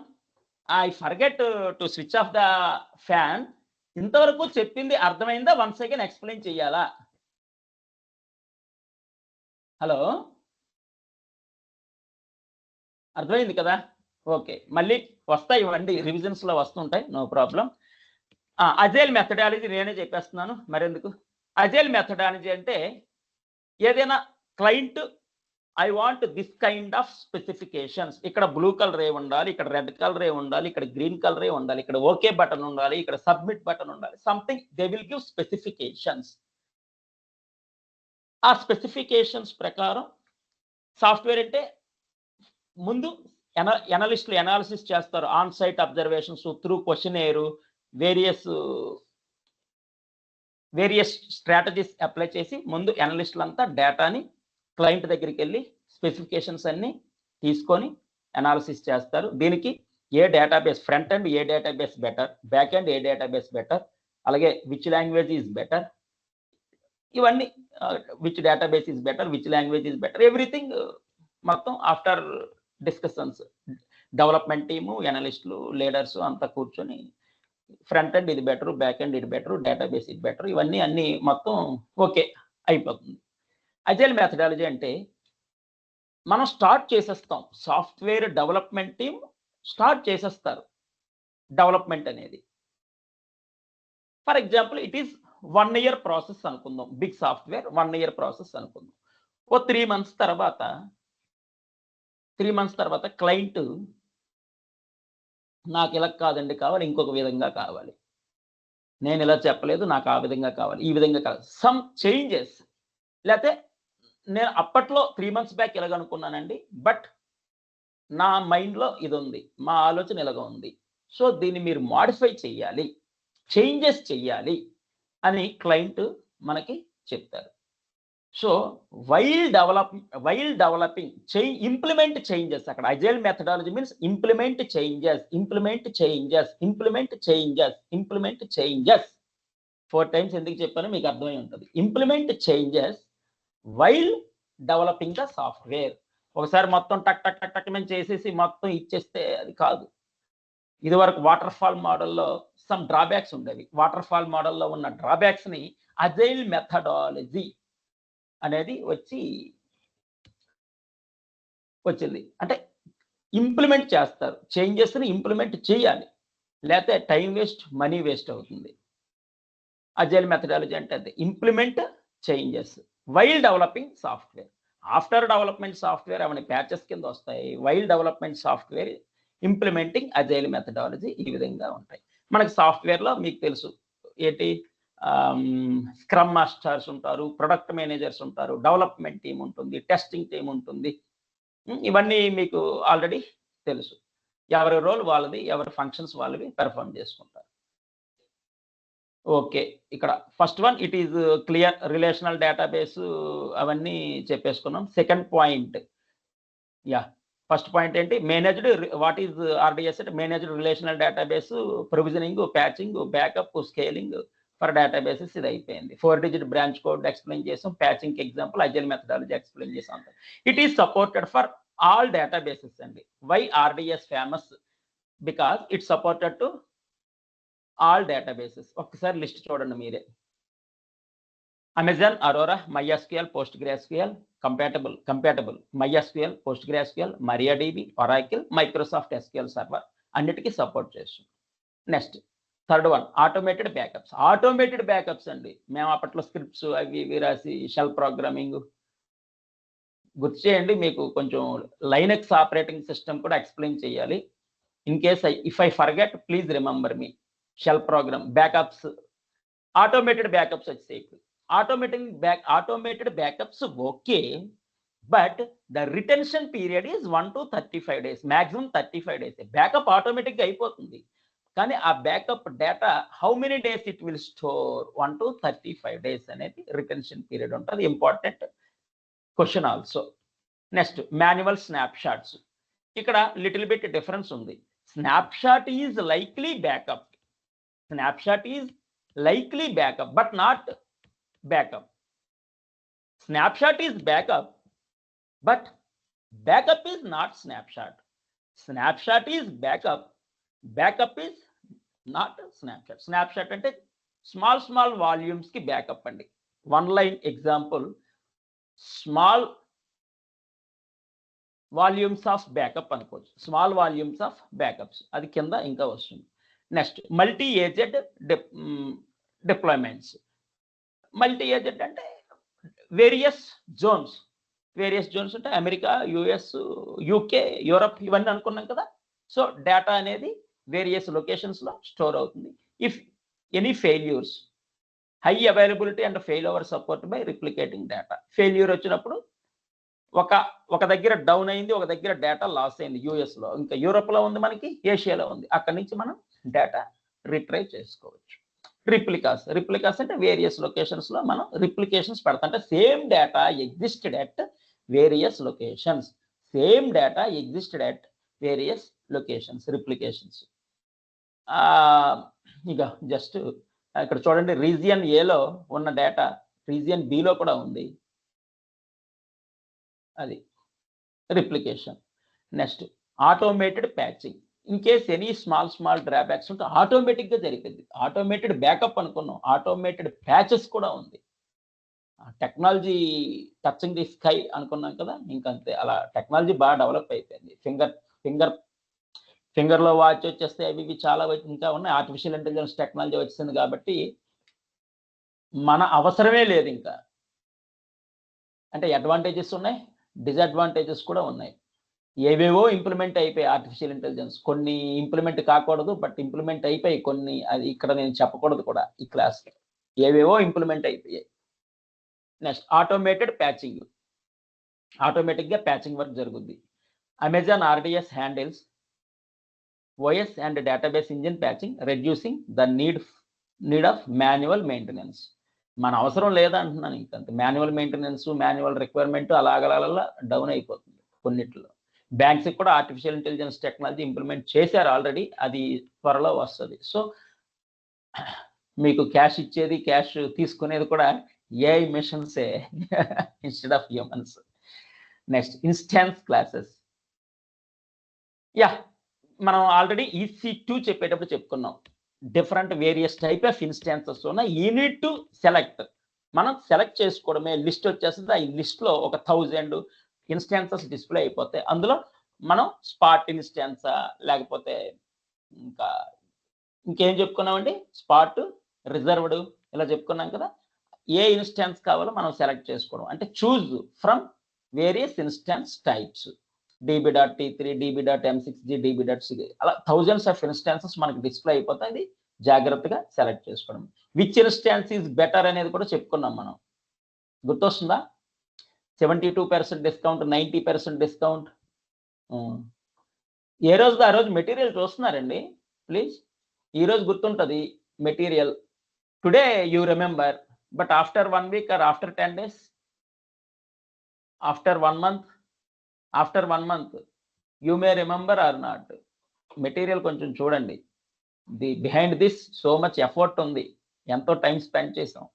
A: I forget to switch off the fan. ఇంతవరకు చెప్పింది అర్థమైందా? Once again explain చేయాలా? Hello, అర్థమైంది కదా? Okay, మళ్ళీ వస్తాయి ఇవ్వండి, revisions లో వస్తుంటాయి, నో ప్రాబ్లం. అజైల్ మెథడాలజీ నేనే చెప్పేస్తున్నాను, మరెందుకు. అజైల్ మెథడాలజీ అంటే ఏదైనా client I want this kind of specifications, ఇక్కడ బ్లూ కలర్ ఏ ఉండాలి, ఇక్కడ రెడ్ కలర్ ఏ ఉండాలి, ఇక్కడ గ్రీన్ కలర్ ఏ ఉండాలి, ఇక్కడ ఓకే బటన్ ఉండాలి, ఇక్కడ సబ్మిట్ బటన్ ఉండాలి, something they will give specifications. ఆ స్పెసిఫికేషన్స్ ప్రకారం సాఫ్ట్వేర్ అంటే ముందు ఎనలిస్టులు ఎనాలిసిస్ చేస్తారు, on site observations through questionnaire, various strategies apply చేసి ముందు ఎనలిస్టులు అంతా డేటాని క్లయింట్ దగ్గరికి వెళ్ళి స్పెసిఫికేషన్స్ అన్ని తీసుకొని అనాలిసిస్ చేస్తారు. దీనికి ఏ డేటాబేస్, ఫ్రంట్ ఎండ్ ఏ డేటాబేస్ బెటర్, బ్యాక్ ఎండ్ ఏ డేటాబేస్ బెటర్, అలాగే విచ్ లాంగ్వేజ్ ఈజ్ బెటర్, ఇవన్నీ which database is better, which language is better, everything మొత్తం ఆఫ్టర్ డిస్కషన్స్ డెవలప్మెంట్ టీము, ఎనలిస్టులు, లీడర్స్ అంతా కూర్చొని ఫ్రంట్ ఎండ్ ఇది బెటర్, బ్యాక్ ఎండ్ ఇది బెటర్, డేటాబేస్ ఇది బెటర్, ఇవన్నీ అన్ని మొత్తం ఓకే అయిపోతుంది. అజైల్ మెథడాలజీ అంటే మనం స్టార్ట్ చేసేస్తాం, సాఫ్ట్వేర్ డెవలప్మెంట్ టీమ్ స్టార్ట్ చేసేస్తారు డెవలప్మెంట్ అనేది. For example it is 1 year process అనుకుందాం, బిగ్ సాఫ్ట్వేర్ 1 year ప్రాసెస్ అనుకుందాం. ఓ 3 months తర్వాత క్లయింట్ నాకు ఇలా కాదండి కావాలి, ఇంకొక విధంగా కావాలి, నేను ఇలా చెప్పలేదు, నాకు ఆ విధంగా కావాలి, ఈ విధంగా కావాలి, సమ్ చేంజెస్. లేకపోతే నేను అప్పట్లో 3 months బ్యాక్ ఇలాగ అనుకున్నానండి, బట్ నా మైండ్లో ఇది ఉంది, మా ఆలోచన ఇలాగ ఉంది, సో దీన్ని మీరు మాడిఫై చేయాలి, చేంజెస్ చెయ్యాలి అని క్లయింట్ మనకి చెప్తారు. So while developing implement changes. అక్కడ agile methodology means implement changes 4 times ఎందుకు చెప్పానో మీకు అర్థమై ఉంటుంది. Implement changes while developing the software. ఒకసారి మొత్తం టక్ టక్ టక్ టక్ మేము చేసేసి మొత్తం ఇచ్చేస్తే అది కాదు. ఇది వరకు వాటర్ ఫాల్ మోడల్లో సమ్ డ్రాబ్యాక్స్ ఉండేవి. వాటర్ ఫాల్ మోడల్లో ఉన్న డ్రాబ్యాక్స్ ని అజైల్ మెథడాలజీ అనేది వచ్చింది. అంటే ఇంప్లిమెంట్ చేస్తారు, చేంజెస్ ని ఇంప్లిమెంట్ చేయాలి, లేకపోతే టైం వేస్ట్, మనీ వేస్ట్ అవుతుంది. అజైల్ మెథడాలజీ అంటే అది implement changes while developing software. After development software అవన్నీ ప్యాచెస్ కింద వస్తాయి. While development software implementing agile methodology ఈ విధంగా ఉంటాయి. మనకి సాఫ్ట్వేర్లో మీకు తెలుసు ఏంటి, స్క్రమ్ మాస్టర్స్ ఉంటారు, ప్రొడక్ట్ మేనేజర్స్ ఉంటారు, డెవలప్మెంట్ టీం ఉంటుంది, టెస్టింగ్ టీం ఉంటుంది. ఇవన్నీ మీకు ఆల్రెడీ తెలుసు. ఎవరి రోల్ వాళ్ళది, ఎవరి ఫంక్షన్స్ వాళ్ళవి పెర్ఫామ్ చేసుకుంటారు. ఓకే, ఇక్కడ first one it is clear, relational database అవన్నీ చెప్పేసుకున్నాం. సెకండ్ పాయింట్, ఫస్ట్ పాయింట్ ఏంటి, మేనేజ్డ్, వాట్ ఈజ్ ఆర్డిఎస్ అంటే managed relational database, provisioning, patching, backup, scaling for databases. ఇది అయిపోయింది. 4-digit బ్రాంచ్ కోడ్ ఎక్స్ప్లెయిన్ చేసాం. Patching example, agile methodology explain చేసాం. It is supported for all databases అండి. Why RDS famous? Because it supported to all databases. ఒక్కసారి list చూడండి మీరే. Amazon, Aurora, MySQL, PostgreSQL, compatible MySQL, PostgreSQL, MariaDB, Oracle, Microsoft SQL server అన్నిటికీ support చేస్తుంది. Next third one, automated backups అండి. మేము అప్పట్లో scripts అవి ఇవి రాసి షెల్ ప్రోగ్రామింగ్ గుర్తు చేయండి. మీకు కొంచెం లైనక్స్ ఆపరేటింగ్ సిస్టమ్ కూడా ఎక్స్ప్లెయిన్ చేయాలి. In case if I forget please remember me. Shell program, backups, automated backups వచ్చేసి automated backups okay, but the retention period is 1 to 35 days, maximum 35 days. Backup ఆటోమేటిక్గా అయిపోతుంది, కానీ ఆ backup data how many days it will store, 1 to 35 days అనేది retention period ఉంటుంది. Important question also. Next manual snapshots. ఇక్కడ little bit difference ఉంది. Snapshot is likely backup, but not backup. Snapshot is backup, but backup is not snapshot. Snapshot is backup is not snapshot. Snapshot అంటే small volumes కి backup అండి. One line example, small volumes of backup అనుకోవచ్చు. Small volumes of backups అది కింద ఇంకా వస్తుంది. Next multi AZ deployments. Multi AZ అంటే various zones అంటే అమెరికా, యుఎస్, యూకే, యూరప్ ఇవన్నీ అనుకున్నాం కదా. సో డేటా అనేది వేరియస్ లొకేషన్స్లో స్టోర్ అవుతుంది. If any failures, high availability and fail over support by replicating data. Failure వచ్చినప్పుడు ఒక దగ్గర డౌన్ అయింది, ఒక దగ్గర డేటా లాస్ అయింది. యూఎస్లో, ఇంకా యూరోప్లో ఉంది, మనకి ఏషియాలో ఉంది. అక్కడి నుంచి మనం డేటా రిట్రైవ్ చేసుకోవచ్చు. రిప్లికాస్ అంటే వేరియస్ లొకేషన్స్లో మనం రిప్లికేషన్స్ పెడతాం. అంటే same data existed at various locations, replications. ఇక జస్ట్ ఇక్కడ చూడండి, రీజియన్ ఏలో ఉన్న డేటా రీజియన్ బిలో కూడా ఉంది, అది replication. Next automated patching. In case any small drawbacks ఉంటే ఆటోమేటిక్గా జరిగింది. ఆటోమేటెడ్ బ్యాకప్ అనుకున్నాం, ఆటోమేటెడ్ ప్యాచెస్ కూడా ఉంది. టెక్నాలజీ టచింగ్ ది స్కై అనుకున్నాం కదా, ఇంకంతే. అలా టెక్నాలజీ బాగా డెవలప్ అయిపోయింది. ఫింగర్లో వాచ్ వచ్చేస్తే అవి ఇవి చాలా ఇంకా ఉన్నాయి. ఆర్టిఫిషియల్ ఇంటెలిజెన్స్ టెక్నాలజీ వచ్చింది కాబట్టి మన అవసరమే లేదు ఇంకా. అంటే అడ్వాంటేజెస్ ఉన్నాయి, డిసడ్వాంటేజెస్ కూడా ఉన్నాయి. ఏవేవో ఇంప్లిమెంట్ అయిపోయి ఆర్టిఫిషియల్ ఇంటెలిజెన్స్, కొన్ని ఇంప్లిమెంట్ కాకూడదు బట్ ఇంప్లిమెంట్ అయిపోయి, కొన్ని అది ఇక్కడ నేను చెప్పకూడదు కూడా ఈ క్లాస్, ఏవేవో ఇంప్లిమెంట్ అయిపోయాయి. నెక్స్ట్ ఆటోమేటెడ్ ప్యాచింగ్, ఆటోమేటిక్గా ప్యాచింగ్ వర్క్ జరుగుద్ది. Amazon RDS handles OS and database engine patching, reducing the need of manual maintenance. మన అవసరం లేదంటున్నాను, ఇంకంత మాన్యువల్ మెయింటెనెన్స్, మాన్యువల్ రిక్వైర్మెంట్ అలాగలా డౌన్ అయిపోతుంది కొన్నిట్లో. బ్యాంక్స్కి కూడా ఆర్టిఫిషియల్ ఇంటెలిజెన్స్ టెక్నాలజీ ఇంప్లిమెంట్ చేశారు ఆల్రెడీ, అది త్వరలో వస్తుంది. సో మీకు క్యాష్ ఇచ్చేది, క్యాష్ తీసుకునేది కూడా ఏఐ మిషన్సే instead of humans. Next instance classes. మనం ఆల్రెడీ EC2 చెప్పేటప్పుడు చెప్పుకున్నాం, different various type of instances ఉన్నాయి. యూ నీడ్ టు సెలెక్ట్, మనం సెలెక్ట్ చేసుకోవడమే, లిస్ట్ వచ్చేస్తుంది. ఆ లిస్ట్లో ఒక 1000 ఇన్స్టాన్సెస్ డిస్ప్లే అయిపోతాయి. అందులో మనం స్పాట్ ఇన్స్టాన్సా, లేకపోతే ఇంకేం చెప్పుకున్నామండి, స్పాట్, రిజర్వ్డ్, ఇలా చెప్పుకున్నాం కదా. ఏ ఇన్స్టాన్స్ కావాలో మనం సెలెక్ట్ చేసుకోవడం, అంటే choose from various instance types, db.t3, db.m6g, db.cg, అలా థౌజండ్స్ ఆఫ్ ఇన్స్టాన్సెస్ మనకి డిస్ప్లే అయిపోతాయి. అది జాగ్రత్తగా సెలెక్ట్ చేసుకోవడం. విచ్ ఇన్స్టాన్స్ ఈజ్ బెటర్ అనేది కూడా చెప్పుకున్నాం మనం, గుర్తొస్తుందా? 72% డిస్కౌంట్, 90% డిస్కౌంట్. ఏ రోజు ఆ రోజు మెటీరియల్ చూస్తున్నారండి ప్లీజ్. ఈ రోజు గుర్తుంటుంది material, today you remember, but after 1 week or after 10 days, after 1 month, after 1 month you may remember or not. Material కొంచెం చూడండి, behind this so much effort ఉంది, ఎంతో టైం స్పెండ్ చేసాం.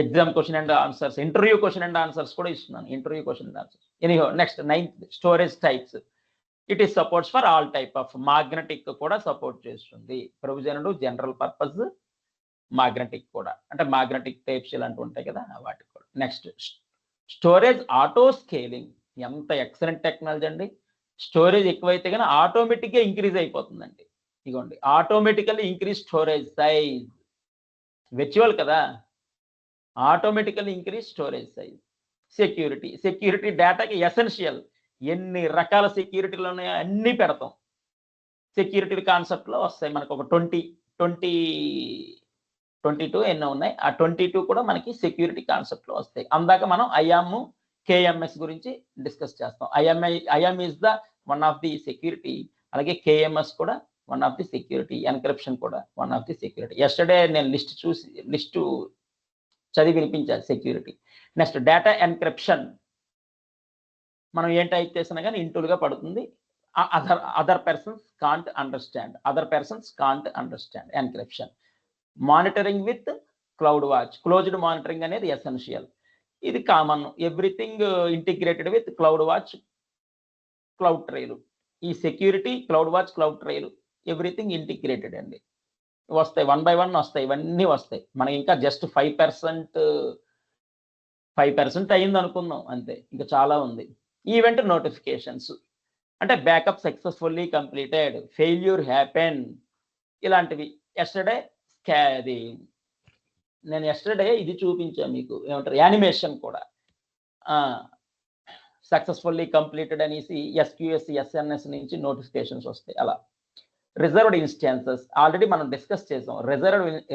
A: Exam question and answers, interview question and answers కూడా ఇస్తున్నాను, interview question and answers. Anyhow next 9th storage types. It is supports for all type of, magnetic కూడా support చేస్తుంది, provisional, general purpose, magnetic కూడా, అంటే magnetic types ఇలాంటివి ఉంటాయి కదా వాటికి కూడా. నెక్స్ట్ స్టోరేజ్ ఆటో స్కేలింగ్, ఎంత ఎక్సలెంట్ టెక్నాలజీ అండి. స్టోరేజ్ ఎక్కువైతే కానీ ఆటోమేటిక్గా ఇంక్రీజ్ అయిపోతుందండి. ఇదిగోండి, automatically increase storage size, virtual కదా, automatically increase storage size. Security, security డేటాకి ఎసెన్షియల్, ఎన్ని రకాల సెక్యూరిటీలు ఉన్నాయో అన్నీ పెడతాం. సెక్యూరిటీ కాన్సెప్ట్లో వస్తాయి మనకు ఒక 22 ఎన్నో ఉన్నాయి, ఆ 22 కూడా మనకి సెక్యూరిటీ కాన్సెప్ట్లో వస్తాయి. అందాక మనం ఐఎమ్, KMS గురించి డిస్కస్ చేస్తాం. IAM is the one of the security, అలాగే KMS కూడా one of the security, encryption కూడా one of the security. Yesterday నేను లిస్టు చదివి వినిపించాలి సెక్యూరిటీ. నెక్స్ట్ డేటా ఎన్క్రిప్షన్, మనం ఏం టైప్ చేసినా కానీ ఇంటూలుగా పడుతుంది. Other persons can't understand encryption. Monitoring with cloud watch, closed monitoring అనేది ఎసెన్షియల్, ఇది common. Everything integrated with cloud watch, cloud trail. ఈ security, cloud watch, cloud trail, everything integrated అండి. వస్తాయి 1 by 1 వస్తాయి, ఇవన్నీ వస్తాయి. మనకి ఇంకా జస్ట్ 5% అయింది అనుకుందాం అంతే, ఇంకా చాలా ఉంది. ఈవెంట్ నోటిఫికేషన్స్ అంటే backup successfully completed, failure happen, ఇలాంటివి. నేను ఎస్టర్డే ఇది చూపించాను మీకు, ఏమంటారు, యానిమేషన్ కూడా సక్సెస్ఫుల్లీ కంప్లీటెడ్ అనేసి SQS, SNS నుంచి నోటిఫికేషన్స్ వస్తాయి. అలా రిజర్వ్డ్ ఇన్స్టాన్సెస్ ఆల్రెడీ మనం డిస్కస్ చేసాం.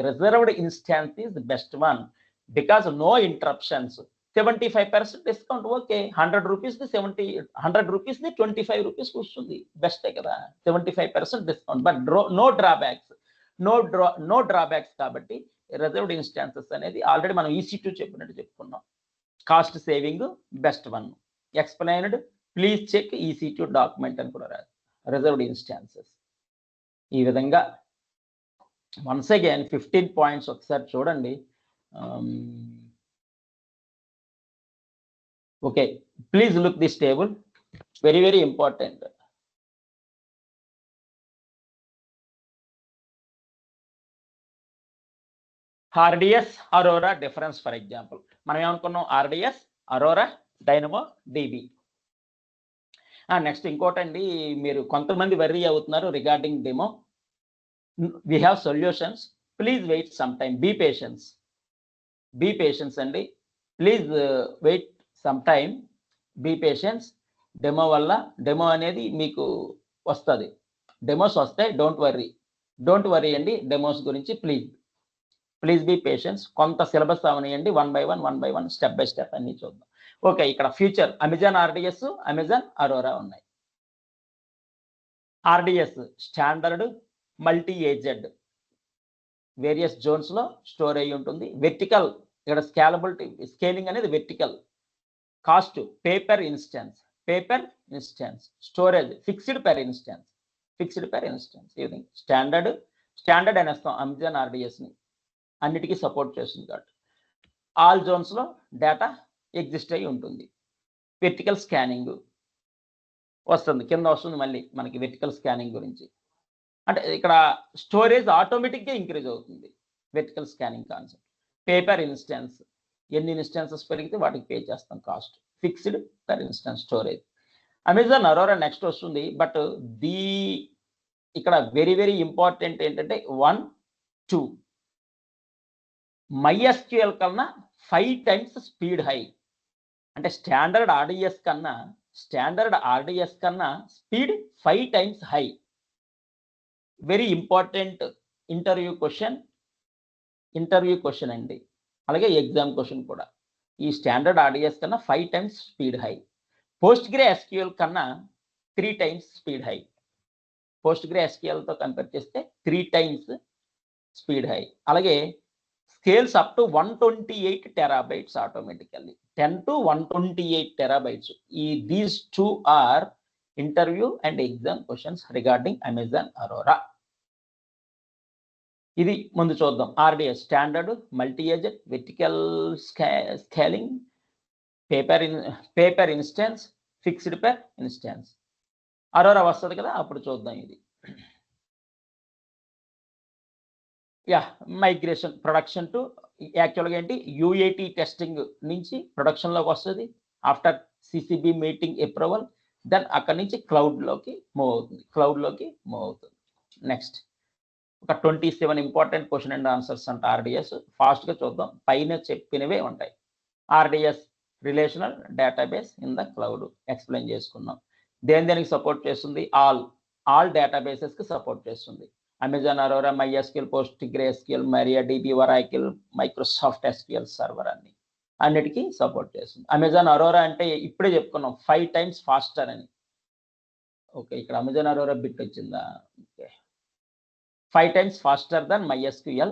A: Reserved instance is the best one because no interruptions. 75% discount, okay. 100 రూపీస్ది 100 రూపీస్ది 25 రూపీస్ వస్తుంది, బెస్టే కదా. 75% డిస్కౌంట్, బట్ నో డ్రాబ్యాక్స్ కాబట్టి రిజర్వ్డ్ ఇన్స్టాన్సెస్ అనేది ఆల్రెడీ మనం EC2 చెప్పినట్టు చెప్పుకున్నాం. Cost saving best one, explained, please check EC2 document అని కూడా రాదు. రిజర్వ్డ్ ఇన్స్టాన్సెస్ ఈ విధంగా వన్స్ అగైన్ 15 పాయింట్స్ ఒకసారి చూడండి. Okay, please look this table, very very important. RDS, Aurora difference. For example మనం ఏమనుకున్నాం, RDS, Aurora, Dynamo DB. Next ఇంకోటండి, మీరు కొంతమంది వర్రీ అవుతున్నారు regarding demo. We have solutions, please wait some time, be patience అండి, please wait some time, be patience. Demo అనేది మీకు వస్తుంది. డెమోస్ వస్తాయి. డోంట్ వరీ అండి డెమోస్ గురించి. Please be patience. కొంత సిలబస్ అవనియండి, one by one step by step అన్ని చూద్దాం. ఓకే, ఇక్కడ future Amazon RDS, Amazon Aurora ఉన్నాయి. RDS standard multi AZ various zones లో స్టోర్ అయ్యి ఉంటుంది. వెర్టికల్, ఇక్కడ స్కేలింగ్ అనేది vertical. Cost paper instance, storage fixed per instance. ఈ విధంగా స్టాండర్డ్ అనేస్తాం అమెజాన్ ఆర్డిఎస్ ని. అన్నిటికీ సపోర్ట్ చేస్తుంది కాబట్టి ఆల్ జోన్స్ లో డేటా ఎగ్జిస్ట్ అయి ఉంటుంది. వెర్టికల్ స్కానింగ్ వస్తుంది, కింద వస్తుంది మళ్ళీ మనకి వెర్టికల్ స్కానింగ్ గురించి. అంటే ఇక్కడ స్టోరేజ్ ఆటోమేటిక్గా ఇంక్రీజ్ అవుతుంది. Vertical scanning concept. Pay per instance, ఎన్ని ఇన్స్టెన్సెస్ పెరిగితే వాటికి పే చేస్తాం cost. Fixed per instance storage. Amazon Aurora next వస్తుంది. బట్ ఇక్కడ వెరీ ఇంపార్టెంట్ ఏంటంటే 1, 2 MySQL కన్నా 5 times స్పీడ్ హై. అంటే స్టాండర్డ్ ఆర్డిఎస్ కన్నా speed 5 times high. Very important interview question అండి, అలాగే ఎగ్జామ్ క్వశ్చన్ కూడా. ఈ స్టాండర్డ్ ఆర్డిఎస్ కన్నా 5 times స్పీడ్ హై. PostgreSQL కన్నా 3 times స్పీడ్ హై. PostgreSQLతో కంపేర్ చేస్తే 3 times స్పీడ్ హై. అలాగే scales up to 128 terabytes automatically. 10 to 128 terabytes. These 2 are interview and exam questions regarding Amazon Aurora. ఇది ముందు చూద్దాం. RDS standard, multi AZ, vertical scaling, pay per instance, fixed per instance. Aurora వస్తుంది కదా, అప్పుడు చూద్దాం ఇది. Migration production to యాక్చువల్గా ఏంటి UAT టెస్టింగ్ నుంచి ప్రొడక్షన్లోకి వస్తుంది. After CCB meeting approval, then అక్కడి నుంచి క్లౌడ్లోకి మూవ్ అవుతుంది. నెక్స్ట్ ఒక 27 ఇంపార్టెంట్ క్వశ్చన్ అండ్ ఆన్సర్స్ అంట ఆర్డిఎస్. ఫాస్ట్గా చూద్దాం. పైన చెప్పినవే ఉంటాయి. RDS relational database in the cloud explain చేసుకున్నాం. దేనికి సపోర్ట్ చేస్తుంది? ఆల్ డేటాబేసెస్కి సపోర్ట్ చేస్తుంది. Amazon Aurora, MySQL, PostgreSQL, MariaDB, Oracle, Microsoft SQL server అన్నిటికీ సపోర్ట్ చేస్తుంది. అమెజాన్ అరోరా అంటే ఇప్పుడే చెప్పుకున్నాం 5 times ఫాస్టర్ అని. ఓకే, ఇక్కడ అమెజాన్ అరోరా బిట్ వచ్చిందా? Okay, 5 times faster than MySQL,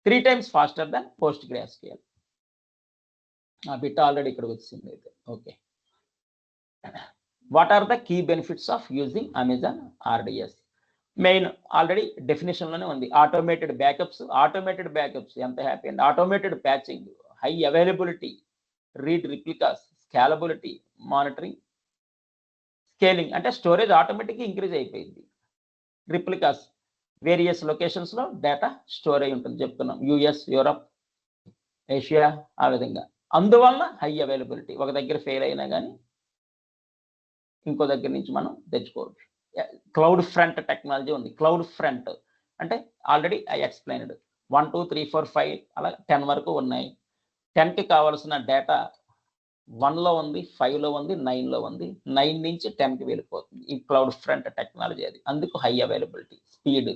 A: 3 times faster than PostgreSQL. ఆ బిట్ ఆల్రెడీ ఇక్కడికి వచ్చింది అయితే. Okay, what are the key benefits of using Amazon RDS? Main already డెఫినేషన్లోనే ఉంది. ఆటోమేటెడ్ బ్యాకప్స్ ఎంత హ్యాపీ అండి. Automated patching, high availability, read replicas, scalability, monitoring, scaling అంటే storage ఆటోమేటిక్గా ఇంక్రీజ్ అయిపోయింది. రిప్లికాస్ వేరియస్ లొకేషన్స్లో డేటా స్టోర్ అయి ఉంటుంది చెప్తున్నాం. US, యూరప్, ఏషియా ఆ విధంగా. అందువల్ల హై అవైలబిలిటీ. ఒక దగ్గర ఫెయిల్ అయినా కానీ ఇంకో దగ్గర నుంచి మనం తెచ్చుకోవచ్చు. క్లౌడ్ ఫ్రంట్ టెక్నాలజీ ఉంది. క్లౌడ్ ఫ్రంట్ అంటే ఆల్రెడీ ఐ ఎక్స్ప్లెయిన్డ్. 1, 2, 3, 4, 5 అలా 10 వరకు ఉన్నాయి. 10కి కావాల్సిన డేటా 1లో ఉంది, 5లో ఉంది, 9లో ఉంది. 9 నుంచి 10కి వెళ్ళిపోతుంది. ఈ క్లౌడ్ ఫ్రంట్ టెక్నాలజీ అది. అందుకు హై అవైలబిలిటీ, స్పీడ్,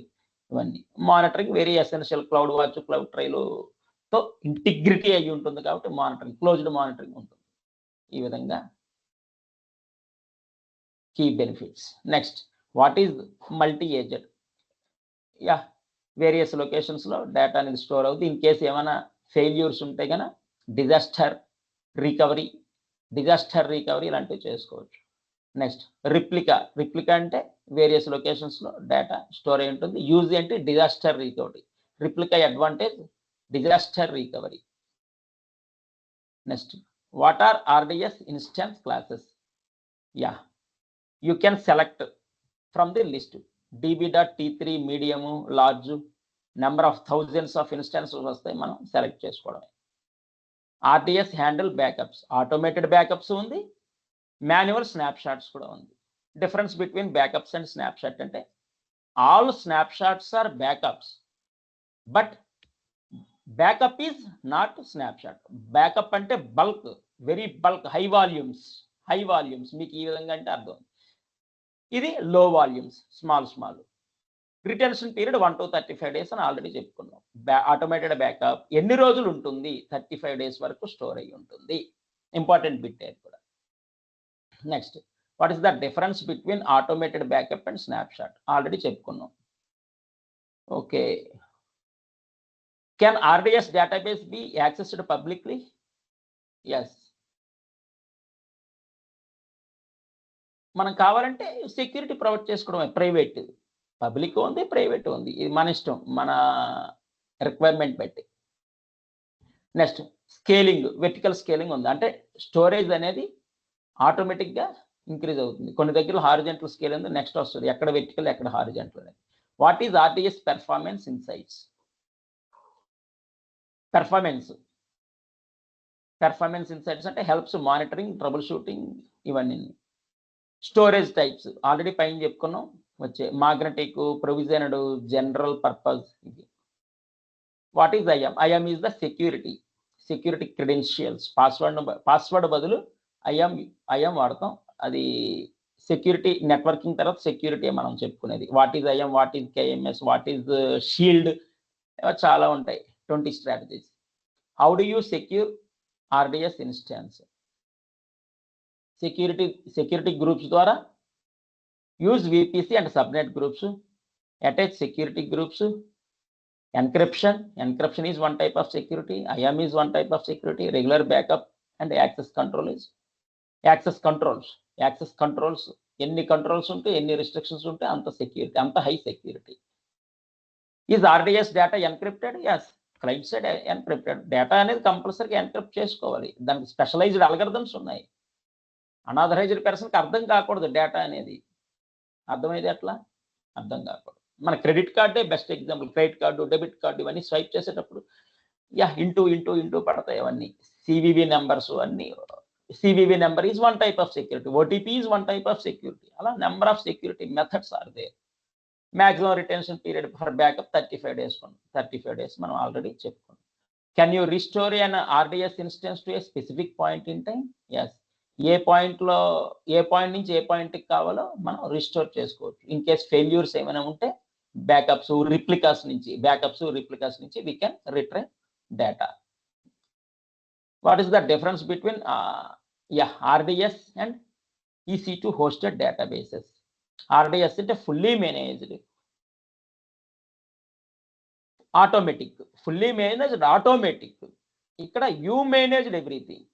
A: ఇవన్నీ. Monitoring very essential. Cloud watch, cloud ట్రైలుతో ఇంటిగ్రిటీ అయ్యి ఉంటుంది కాబట్టి మానిటరింగ్, క్లోజ్డ్ మానిటరింగ్ ఉంటుంది. ఈ విధంగా key benefits. Next, what is multi AZ? Various లొకేషన్స్లో డేటా అనేది స్టోర్ అవుతుంది. ఇన్ కేసు ఏమైనా ఫెయిల్యూర్స్ ఉంటే కనుక డిజాస్టర్ రికవరీ ఇలాంటివి చేసుకోవచ్చు. నెక్స్ట్, రిప్లికా అంటే వేరియస్ లొకేషన్స్లో డేటా స్టోర్ అయి ఉంటుంది. యూజ్ అంటే disaster recovery. Replica advantage disaster recovery. Next, what are RDS instance classes? You can select from the list. db.t3 medium, large, number of thousands of instances వస్తాయి, మనం select చేసుకోవడమే. RDS handle backups, automated backups ఉంది, manual snapshots కూడా ఉంది. Difference between backups and snapshot అంటే all snapshots are backups, but backup is not snapshot. Backup అంటే bulk, very bulk, high volumes high volumes, మీకు ఈ విధంగా అంటే అర్థం. ఇది low volumes, small. Retention period 1 to 35 days అని ఆల్రెడీ చెప్పుకున్నాం. ఆటోమేటెడ్ బ్యాకప్ ఎన్ని రోజులు ఉంటుంది? 35 days వరకు స్టోర్ అయ్యి ఉంటుంది. ఇంపార్టెంట్ బిట్ అది కూడా. Next, what is the difference between automated backup and snapshot? Already చెప్పుకున్నాం. Okay, can RDS database be accessed publicly? Yes. మనం కావాలంటే సెక్యూరిటీ ప్రొవైడ్ చేసుకోవడమే. ప్రైవేట్, పబ్లిక్ ఉంది, ప్రైవేట్ ఉంది, ఇది మన ఇష్టం, మన రిక్వైర్మెంట్ బట్టి. నెక్స్ట్, స్కేలింగ్, వెర్టికల్ స్కేలింగ్ ఉంది. అంటే స్టోరేజ్ అనేది ఆటోమేటిక్గా ఇంక్రీజ్ అవుతుంది. కొన్ని దగ్గర హారిజెంటల్ స్కేల్ ఉంది, నెక్స్ట్ వస్తుంది ఎక్కడ వెర్టికల్ ఎక్కడ హారిజెంటల్ అనేది. What is RDS performance insights? Performance insights అంటే హెల్ప్స్ మానిటరింగ్, ట్రబుల్ షూటింగ్, ఇవన్నీ. స్టోరేజ్ టైప్స్ ఆల్రెడీ పైన చెప్పుకున్నాం, వచ్చే మ్యాగ్నెటిక్, ప్రొవిజనడ్, జనరల్ పర్పస్. ఇది what is IAM? IAM is the security credentials. Password బదులు IAM వాడతాం. అది సెక్యూరిటీ నెట్వర్కింగ్ తర్వాత సెక్యూరిటీ మనం చెప్పుకునేది. What is IAM, what is KMS, what is shield, చాలా ఉంటాయి. 20 strategies. How do you secure RDS instance? Security groups ద్వారా, use VPC and subnet groups, attach security groups, encryption is one type of security, IAM is one type of security, regular backup and access controls. ఎన్ని controls ఉంటే, ఎన్ని restrictions ఉంటే అంత security, అంత high security. Is RDS data encrypted? Yes, client side encrypted. Data అనేది కంపల్సరీగా encrypt చేసుకోవాలి. దానికి స్పెషలైజ్డ్ అల్గరిథమ్స్ ఉన్నాయి. అనాథరైజ్డ్ పర్సన్కి అర్థం కాకూడదు డేటా అనేది. అర్థమైంది ఎట్లా? అర్థం కాకూడదు. మన క్రెడిట్ కార్డే best example. Credit card, debit card ఇవన్నీ స్వైప్ చేసేటప్పుడు ఇంటూ పడతాయి అవన్నీ. CVV నెంబర్స్ అన్నీ. CVV number is one type of security, OTP is one type of security. అలా number of security methods are there. Maximum retention period for backup 35 days. 35 days మనం already చెప్పుకున్నాం. Can you restore an RDS instance to a specific point in time? Yes. ఏ point నుంచి ఏ పాయింట్కి కావాలో మనం restore చేసుకోవచ్చు. In case failures ఏమైనా ఉంటే బ్యాకప్స్, రిప్లికాస్ నుంచి we can retrieve data. What is the difference between RDS and EC2 hosted databases? RDS అంటే ఫుల్లీ మేనేజ్డ్, ఆటోమేటిక్. ఇక్కడ యూ మేనేజ్డ్ ఎవ్రీథింగ్.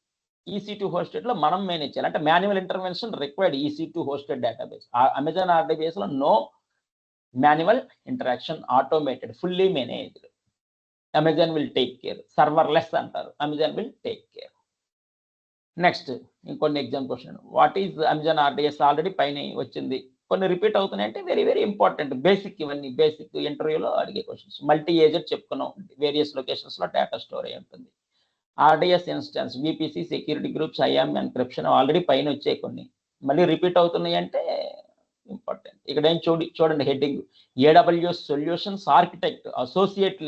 A: EC2 హోస్టెడ్లో మనం మేనేజ్ చేయాలి. అంటే manual intervention required. EC2 hosted database. Amazon RDBSలో no manual interaction, automated, fully managed. Amazon will take care. Serverless అంటారు, Amazon will take care. Next, ఇంకొన్ని exam question. What is Amazon RDS? Already పైన వచ్చింది, కొన్ని repeat అవుతున్నాయంటే very important. Basic, ఇవన్నీ basic ఇంటర్వ్యూలో అడిగే questions. Multi agent చెప్పుకున్నాం, various లొకేషన్స్లో డేటా స్టోర్ అయి ఉంటుంది. RDS instance, VPC, security groups, IAM, encryption already పైన వచ్చాయి. కొన్ని మళ్ళీ రిపీట్ అవుతున్నాయి అంటే ఇంపార్టెంట్. ఇక్కడ ఏం చూడండి heading, AWS solutions architect associate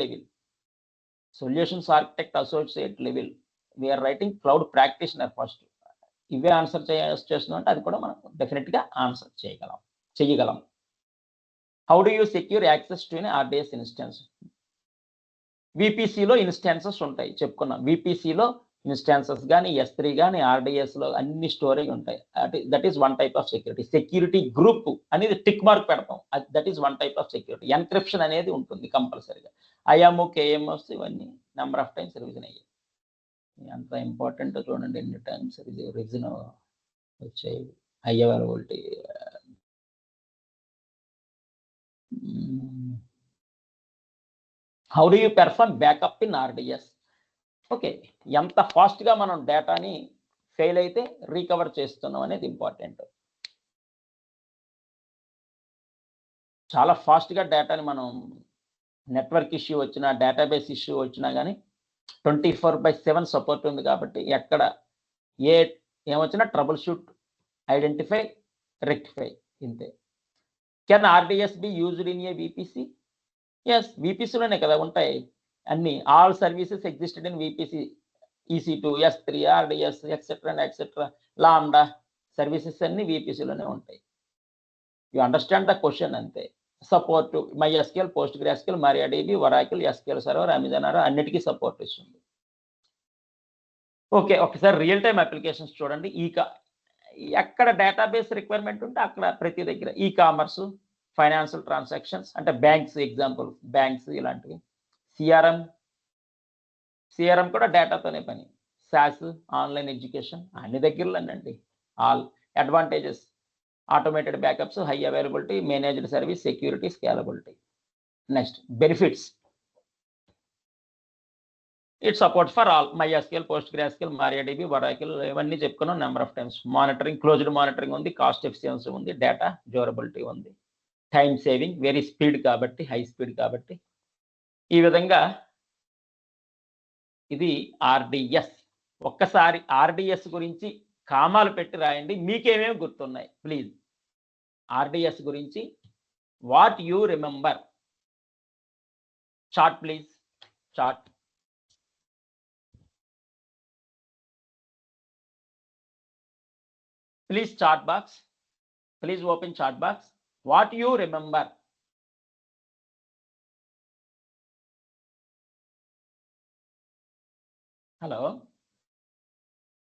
A: level. We are writing cloud practitioner first. ఇవే ఆన్సర్ చేస్తున్నాం అంటే అది కూడా మనం డెఫినెట్గా ఆన్సర్ చేయగలం. How do you secure access to RDS instance? VPCలో ఇన్స్టాన్సెస్ ఉంటాయి, చెప్పుకున్నాం. VPCలో ఇన్స్టాన్సెస్ కానీ, S3 కానీ, RDSలో అన్ని స్టోరేజ్ ఉంటాయి. That is one type of security. Security group అనేది టిక్ మార్క్ పెడతాం, that is one type of security. Encryption అనేది ఉంటుంది కంపల్సరీగా. IAM, KMS ఇవన్నీ నెంబర్ ఆఫ్ టైమ్స్ రివిజన్ అయ్యాయి. ఎంత ఇంపార్టెంట్ చూడండి, ఎన్ని టైమ్స్ రివిజన్ వచ్చాయి. High availability. How do you perform backup in RDS? Okay, ఎంత ఫాస్ట్గా మనం డేటాని ఫెయిల్ అయితే రీకవర్ చేస్తున్నాం అనేది ఇంపార్టెంట్. చాలా ఫాస్ట్గా డేటాని మనం, నెట్వర్క్ ఇష్యూ వచ్చినా, డేటాబేస్ ఇష్యూ వచ్చినా కానీ 24/7 సపోర్ట్ ఉంది కాబట్టి ఎక్కడ ఏమొచ్చినా ట్రబుల్ షూట్, ఐడెంటిఫై, రెక్టిఫై, ఇంతే. Can RDS be used in a VPC? Yes, VPCలోనే కదా ఉంటాయి అన్ని. All services existed in VPC, EC2, S3, RDS, etcetera, Lambda, services అన్ని VPCలోనే ఉంటాయి. యూ అండర్స్టాండ్ ద క్వశ్చన్ అంతే. Support MySQL, PostgreSQL, MariaDB, Oracle, SQL server, Amazon అన్నిటికీ support ఇస్తుంది. ఓకే, ఒకసారి రియల్ టైమ్ అప్లికేషన్స్ చూడండి. ఎక్కడ డేటాబేస్ రిక్వైర్మెంట్ ఉంటే అక్కడ ప్రతి దగ్గర కామర్స్, ఫైనాన్షియల్ ట్రాన్సాక్షన్స్ అంటే బ్యాంక్స్, ఎగ్జాంపుల్ బ్యాంక్స్ ఇలాంటివి. సిఆర్ఎం కూడా డేటాతోనే పని. సాస్, ఆన్లైన్ ఎడ్యుకేషన్ అన్ని దగ్గరలోనండి. All advantages: automated backups, high availability, managed service, security, scalability. Next benefits: it supports for all MySQL, PostgreSQL, MariaDB, Oracle ఇవన్నీ చెప్పుకున్నాం number of times. Monitoring, closed monitoring ఉంది, cost efficiency ఉంది, data durability ఉంది, time saving, very speed కాబట్టి, high speed కాబట్టి. ఈ విధంగా ఇది ఆర్డిఎస్. ఒక్కసారి ఆర్డిఎస్ గురించి కామాలు పెట్టి రాయండి, మీకేమేమి గుర్తున్నాయి ప్లీజ్. ఆర్డిఎస్ గురించి what you remember. Chart please, chart. Please chat box. Please open chat box. What you remember? Hello?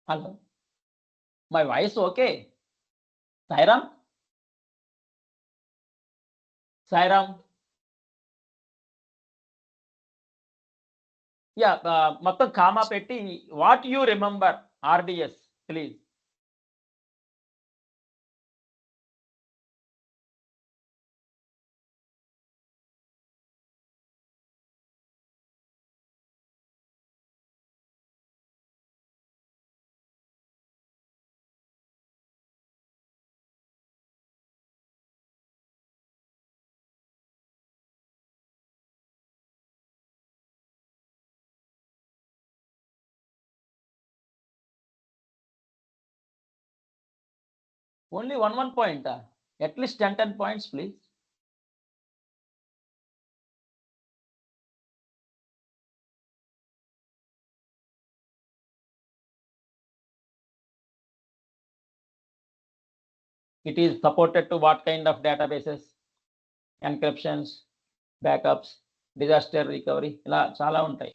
A: Hello? My voice okay? Sairam? Sairam? Yeah, మొత్తం కామా పెట్టి what you remember RDS please. Only one point. At least 10 points, please. It is supported to what kind of databases? Encryptions, backups, disaster recovery. ఇలా చాలా ఉంటాయి.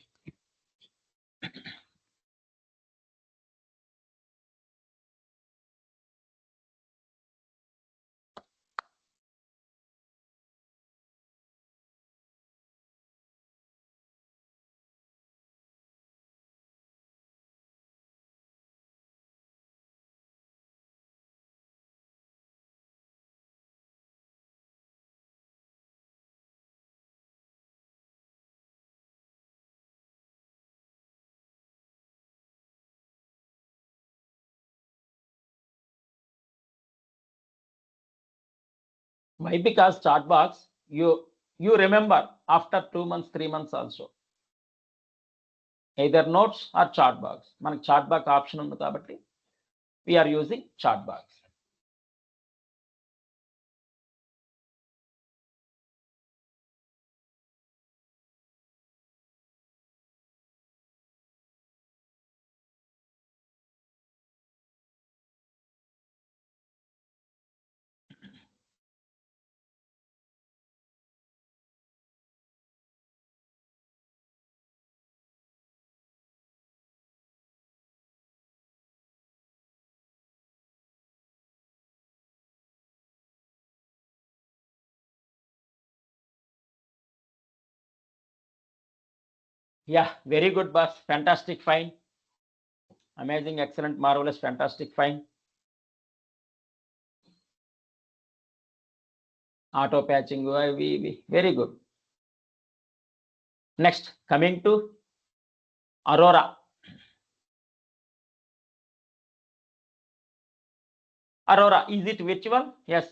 A: Why? Because chat box you remember after 2 months, 3 months also. Either notes or chat box. మనకి chat box option ఉంది కాబట్టి we are using chat box. Yeah, very good boss. Fantastic, fine. Amazing, excellent, marvelous, fantastic, fine. Auto patching, very good. Next, coming to Aurora. Aurora, is it virtual? Yes,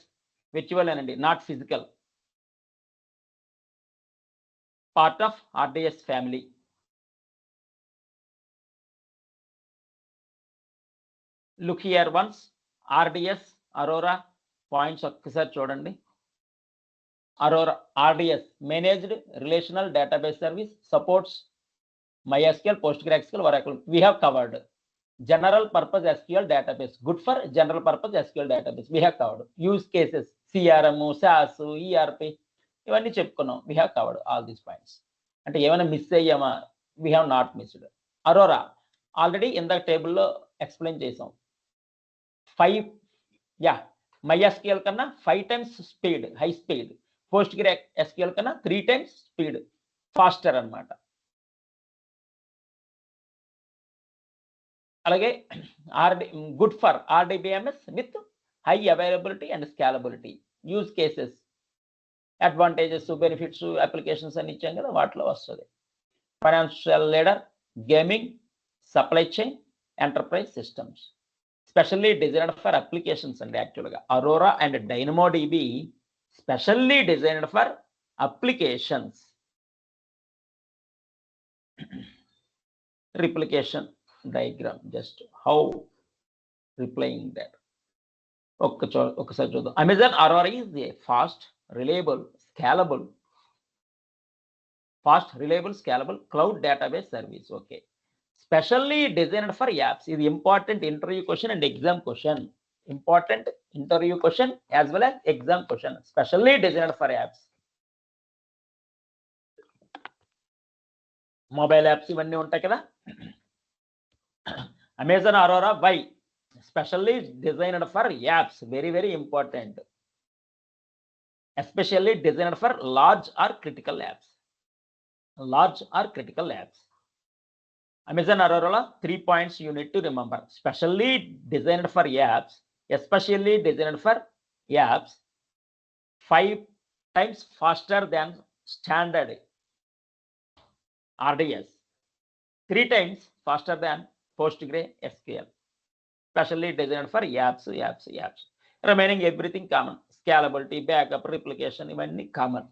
A: virtual and not physical. Part of RDS family. Look here once. RDS, Aurora, points ఒక్కసారి చూడండి. Aurora, RDS, Managed Relational Database Service, supports MySQL, PostgreSQL, Oracle. We have covered. General purpose SQL database, good for general purpose SQL database. We have covered use cases, CRM, SaaS, ERP, ఇవన్నీ చెప్పుకున్నాం. We have covered all these points. అంటే ఏమైనా miss అయ్యామా? We have not missed. Aurora already ఇందాక టేబుల్లో explain చేసాం. 5 MySQL కన్నా 5 times speed, high speed. PostgreSQL కన్నా 3 times స్పీడ్, ఫాస్టర్ అన్నమాట. అలాగే good for RDBMS with high availability and scalability. Use cases, advantages, benefits, applications అని ఇచ్చాం కదా, వాటిలో వస్తుంది. Financial leader, gaming, supply chain, enterprise systems. Specially designed for applications అండి. యాక్చువల్గా Aurora and DynamoDB specially designed for applications. Replication diagram, just how replying that. ఒకసారి చూద్దాం. Amazon Aurora is a fast, reliable, scalable cloud database service. Okay, specially designed for apps. Is important interview question and exam question. Important interview question as well as exam question. Specially designed for apps. Mobile apps ఇవన్నీ ఉంటాయి కదా. Amazon Aurora, why? Specially designed for apps, very, very important. Especially designed for large or critical apps. Amazon Aurora, 3 points you need to remember. Specially designed for apps, especially designed for apps, 5 times faster than standard RDS, 3 times faster than PostgreSQL. Specially designed for apps. Remaining everything common. Scalability, backup, replication, ఇవన్నీ common.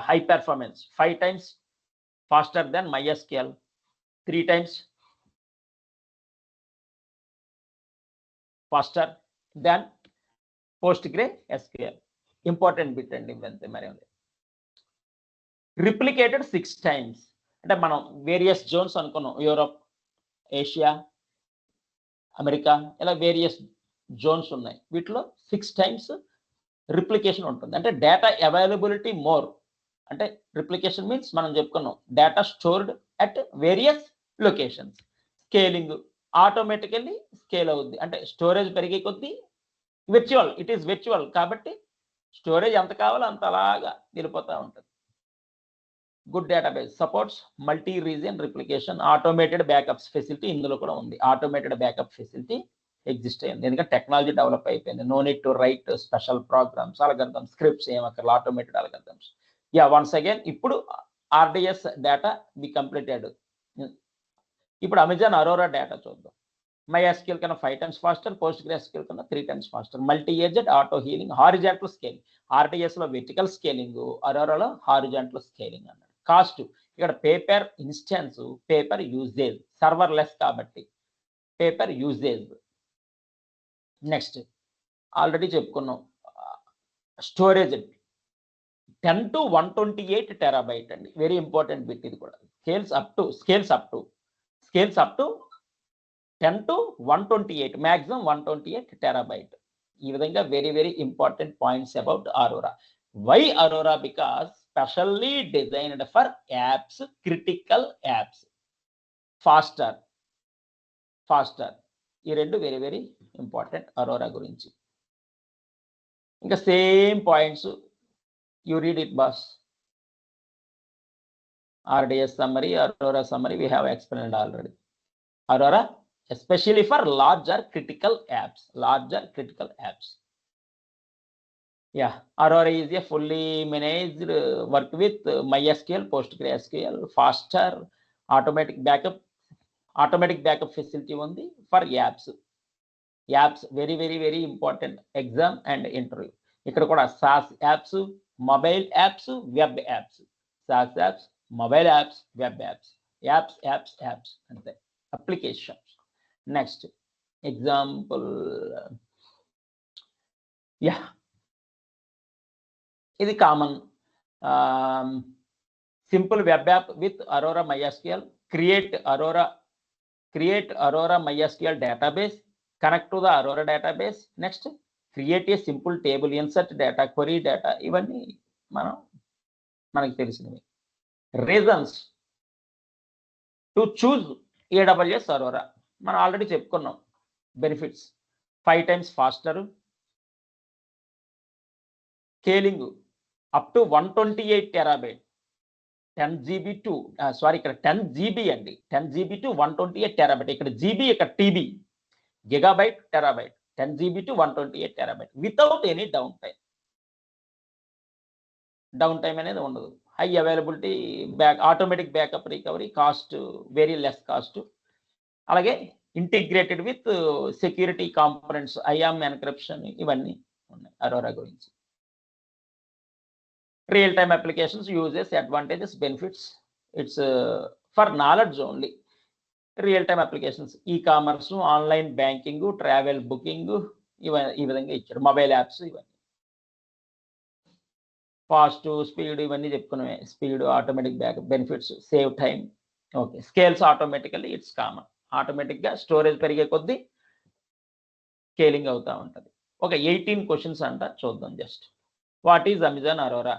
A: High performance, 5 times faster than MySQL, 3 times faster than PostgreSQL. Important bit అండి ఇవంతే. మరి replicated 6 times. అంటే మనం various Jones అనుకున్నాం. Europe, Asia, America, ఇలా various Jones ఉన్నాయి. వీటిలో 6 times replication ఉంటుంది. అంటే డేటా అవైలబిలిటీ మోర్. అంటే రిప్లికేషన్ మీన్స్ మనం చెప్పుకున్నాం data stored at various locations. Scaling, automatically scale అవుద్ది. అంటే స్టోరేజ్ పెరిగే కొద్దీ విర్చువల్, ఇట్ ఈస్ విర్చువల్ కాబట్టి స్టోరేజ్ ఎంత కావాలో అంత అలాగా వెళ్ళిపోతూ ఉంటుంది. Good database, supports multi region replication, automated backups facility ఇందులో కూడా ఉంది. ఆటోమేటెడ్ బ్యాకప్ ఫెసిలిటీ ఎగ్జిస్ట్ అయ్యింది, ఎందుకంటే టెక్నాలజీ డెవలప్ అయిపోయింది. No need to write special programs, algorithms, scripts ఏమక్కర్లేదు, ఆటోమేటెడ్ అల్గరిథమ్స్. వన్స్ అగైన్ ఇప్పుడు RDS డేటా వి కంప్లీటెడ్. ఇప్పుడు Amazon Aurora data చూద్దాం. MySQL కన్నా 5 times faster, PostgreSQL కన్నా 3 times faster. Multi AZ, auto healing, horizontal scaling. RDSలో vertical scaling, అరోరాలో horizontal scaling అన్నాడు. Cost, ఇక్కడ pay per instance, pay per usage, server less కాబట్టి పేపర్ యూజేజ్. నెక్స్ట్ ఆల్రెడీ చెప్పుకున్నాం స్టోరేజ్ 10 to 128 TB అండి. వెరీ ఇంపార్టెంట్ బిట్ ఇది కూడా. Scales up to 10 to 128, maximum 128 TB. ఈ విధంగా very very important points about Aurora. Why Aurora? Because specially designed for apps, critical apps. Faster, ఈ రెండు very very important Arora గురించి. ఇంకా same points, you read it boss. RDS summary, Aurora summary, we have explained already. Aurora especially for larger critical apps. Aurora is a fully managed work with MySQL, PostgreSQL, faster automatic backup facility ఉంది for apps. Very very very important exam and interview. ఇక్కడ కూడా SaaS apps, mobile apps, web apps. SaaS apps, mobile apps, web apps. Apps అంతే. Applications. Next example, ఇది common. Simple web app with Aurora MySQL. Create Aurora create Aurora MySQL database, connect to the Aurora database. Next, create a simple table, insert data, query data. ఇవన్నీ మనకి తెలిసినవి. Reasons to choose AWS Aurora మనం already చెప్పుకున్నాం. Benefits 5 times faster, scaling up to 128 terabyte, 10 GB to ఇక్కడ 10 GB అండి, 10 GB to 128 terabyte. ఇక్కడ GB, ఇక్కడ TB, gigabyte, terabyte, 10 GB to 128 terabyte without any down time. Down time అనేది ఉండదు. High availability, automatic backup recovery, cost very less cost. అలాగే integrated with security components, IAM encryption, ఇవన్నీ ఉన్నాయి Aurora గురించి. Real time applications, uses, advantages, benefits. It's for knowledge only. Real time applications, e commerce, online banking, travel booking, ఈ విధంగా ఇచ్చారు. Mobile apps, ఇవన్నీ. Fast, speed, ఇవన్నీ చెప్పుకున్నామే. Speed, automatic backup, benefits, save time. Okay, scales automatically, it's common. ఆటోమేటిక్గా storage పెరిగే కొద్దీ scaling అవుతూ ఉంటుంది. ఒక 18 క్వశ్చన్స్ అంట, చూద్దాం just. What is Amazon Aurora?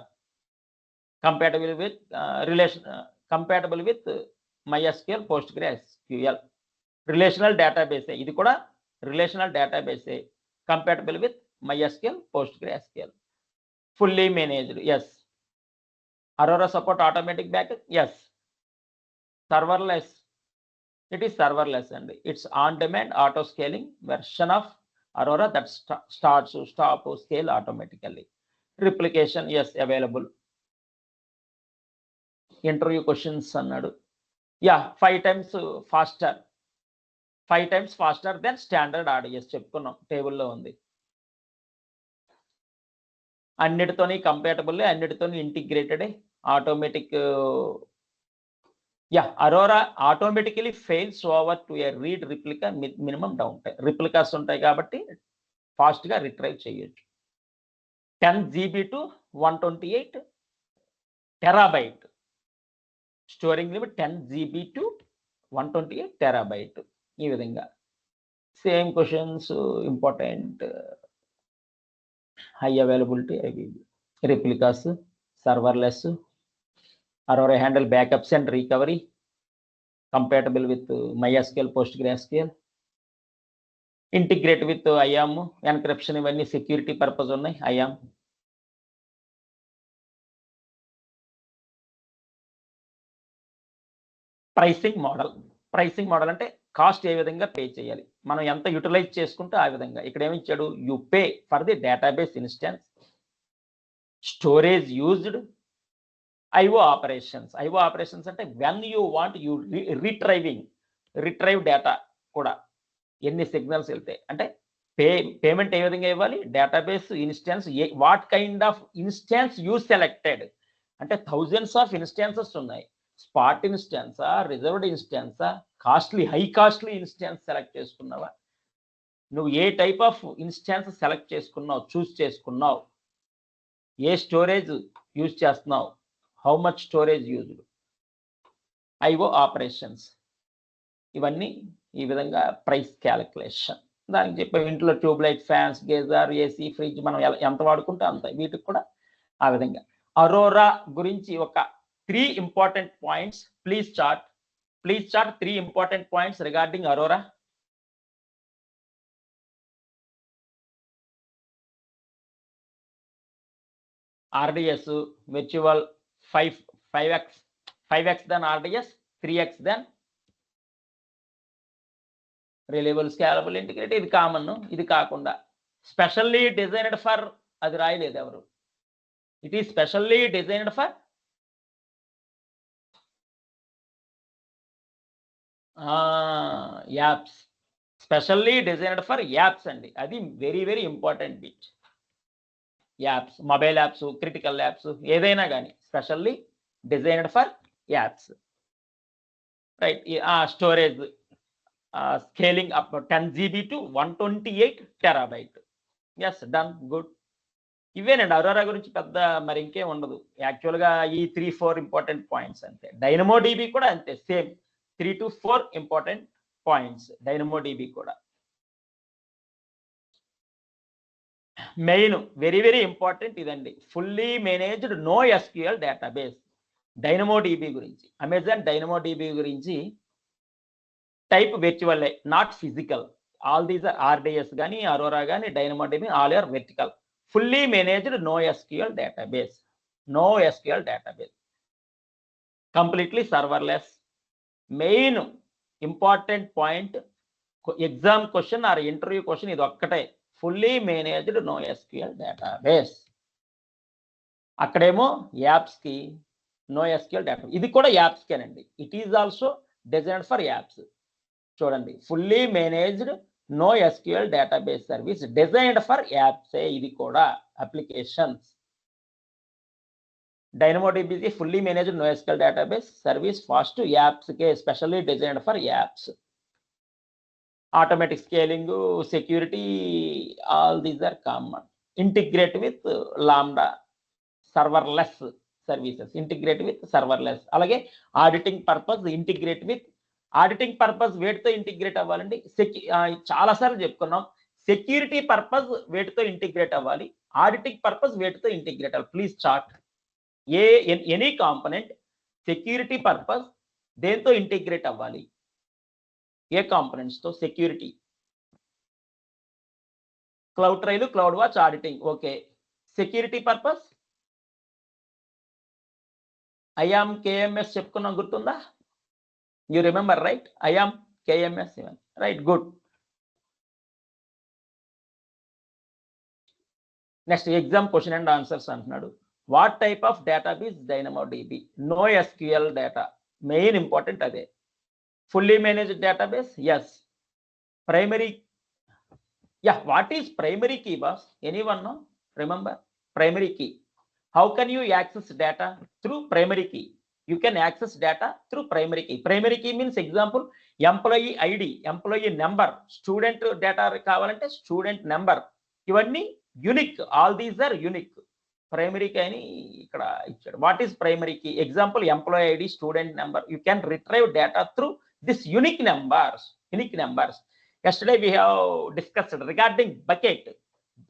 A: Compatible with MySQL, PostgreSQL. Relational డేటాబేసే, ఇది కూడా రిలేషనల్ డేటాబేసే. Compatible with MySQL, PostgreSQL. Fully managed, yes. Aurora support automatic backup, yes. Serverless, it is serverless అండి. It's on demand auto scaling version of Aurora that starts, stop, scale automatically. Replication, yes, available. Interview questions అన్నాడు. 5 times faster, 5 times faster than standard RDS చెప్పుకున్నాం, టేబుల్లో ఉంది. అన్నిటితోని compatible, అన్నిటితోని integrated, automatic. Aurora automatically fails over to a read replica minimum down time. Replicas ఉంటాయి కాబట్టి ఫాస్ట్గా retrieve చేయొచ్చు. 10 GB to 128 terabyte. Storing limit 10 GB to 128 terabyte. ఈ విధంగా same questions, important. High availability, replicas, serverless. Aurora handle backups and recovery. Compatible with MySQL, PostgreSQL. Integrate with IAM, encryption, ఇవన్నీ security purpose ఉన్నాయి. IAM. Pricing model అంటే cost ఏ విధంగా pay చేయాలి, మనం ఎంత యూటిలైజ్ చేసుకుంటే ఆ విధంగా. ఇక్కడ ఏమిచ్చాడు? You pay for the database instance, storage used, IO operations. IO operations అంటే when you want you retrieve data కూడా, ఎన్ని సిగ్నల్స్ వెళ్తాయి అంటే పేమెంట్ ఏ విధంగా ఇవ్వాలి. Database instance, what kind of instance you selected అంటే థౌజండ్స్ ఆఫ్ ఇన్స్టెన్సెస్ ఉన్నాయి. స్పాట్ ఇన్స్టెన్సా, రిజర్వ్డ్ ఇన్స్టెన్సా, హై కాస్ట్లీ ఇన్స్టెన్స్ సెలెక్ట్ చేసుకున్నావా? నువ్వు ఏ టైప్ ఆఫ్ ఇన్స్టెన్స్ సెలెక్ట్ చేసుకున్నావు, చూస్ చేసుకున్నావు, ఏ స్టోరేజ్ యూజ్ చేస్తున్నావు, how much storage used, IO operations, ఇవన్నీ ఈ విధంగా ప్రైస్ క్యాలిక్యులేషన్. దానికి చెప్పే ఇంట్లో tubelight, fans, geyser, AC, fridge మనం ఎంత వాడుకుంటే అంత, వీటికి కూడా ఆ విధంగా. అరోరా గురించి ఒక 3 important points. Please chart 3 important points regarding Aurora. RDS virtual 5x than RDS, 3x than reliable, scalable, integrated. ఇది కామన్. ఇది కాకుండా స్పెషల్లీ డిజైన్డ్ ఫర్, అది రాయలేదు ఎవరు. It is specially designed for apps. Specially designed for apps అండి, అది very important bit. Apps, mobile apps, critical apps, ఏదైనా కానీ specially designed for apps, right. Storage scaling up 10 GB to 128 terabyte. Yes, done, good. ఇవేనండి Aurora గురించి పెద్ద మరి ఇంకేం ఉండదు యాక్చువల్గా. ఈ 3-4 ఇంపార్టెంట్ పాయింట్స్ అంతే. డైనమో DB కూడా అంతే, same 3 to 4 important points DynamoDB కూడా. మెయిన్ వెరీ వెరీ ఇంపార్టెంట్ ఇదండి, fully managed no SQL database. DynamoDB గురించి, అమెజాన్ డైనమోడిబి గురించి type virtual, not physical. All these are RDS కానీ, అరోరా కానీ, DynamoDB all are vertical. Fully managed no SQL database. No SQL database, completely serverless. Main important point, exam question or interview question ఇది ఒక్కటే, fully managed no SQL database. అక్కడేమో యాప్స్కి no SQL data, ఇది కూడా యాప్స్కేనండి. It is also designed for apps. చూడండి, fully managed no SQL database service designed for యాప్సే, ఇది కూడా applications. DynamoDB is a fully managed NoSQL database service fast to apps के specially designed for apps. Automatic scaling, security, all these are common. Integrate with Lambda, serverless services. Integrate with serverless. అలాగే auditing purpose integrate with auditing purpose వేటితో integrate అవ్వాలండి? చాలాసార్లు చెప్పుకున్నాం. Security purpose వేటితో integrate అవ్వాలి, auditing purpose వేటితో integrate అవ్వాలి. Please chart any component security purpose దేంతో ఇంటిగ్రేట్ అవ్వాలి? ఏ కాంపోనెంట్స్ తో? Security, cloud trail, cloud watch, auditing. Okay, security purpose IAM KMS చెప్పుకున్నాం, గుర్తుందా? You remember right? IAM KMS, right, good. Next exam question and answers అంటున్నాడు. What type of database DynamoDB? No SQL data, main important అదే. Fully managed database, yes. Primary, yeah. What is primary key boss? Anyone know? Remember primary key. How can you access data? Through primary key. You can access data through primary key. Primary key means example, employee ID, employee number, student data కావాలంటే student number, ఇవన్నీ unique. All these are unique. Primary key అని ఇక్కడ ఇచ్చాడు. What is primary key? Example, employee ID, student number. You can retrieve data through this unique numbers. Unique numbers. Yesterday we have discussed regarding bucket.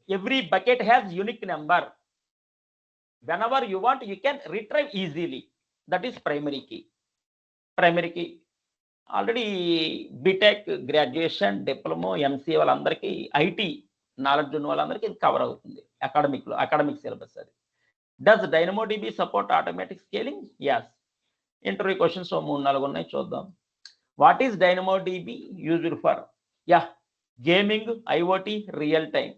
A: Every bucket has unique number. Whenever you want, you can retrieve easily. That is primary key. Primary key already BTech, graduation, diploma, MCA వాళ్ళందరికీ, IT knowledge ఉన్న వాళ్ళందరికీ ఇది cover అవుతుంది academic syllabus. అది. Does DynamoDB support automatic scaling? Yes. Interview questions 3-4 ఉన్నాయి, చూద్దాం. What is DynamoDB used for? Yeah, gaming, IoT, real time.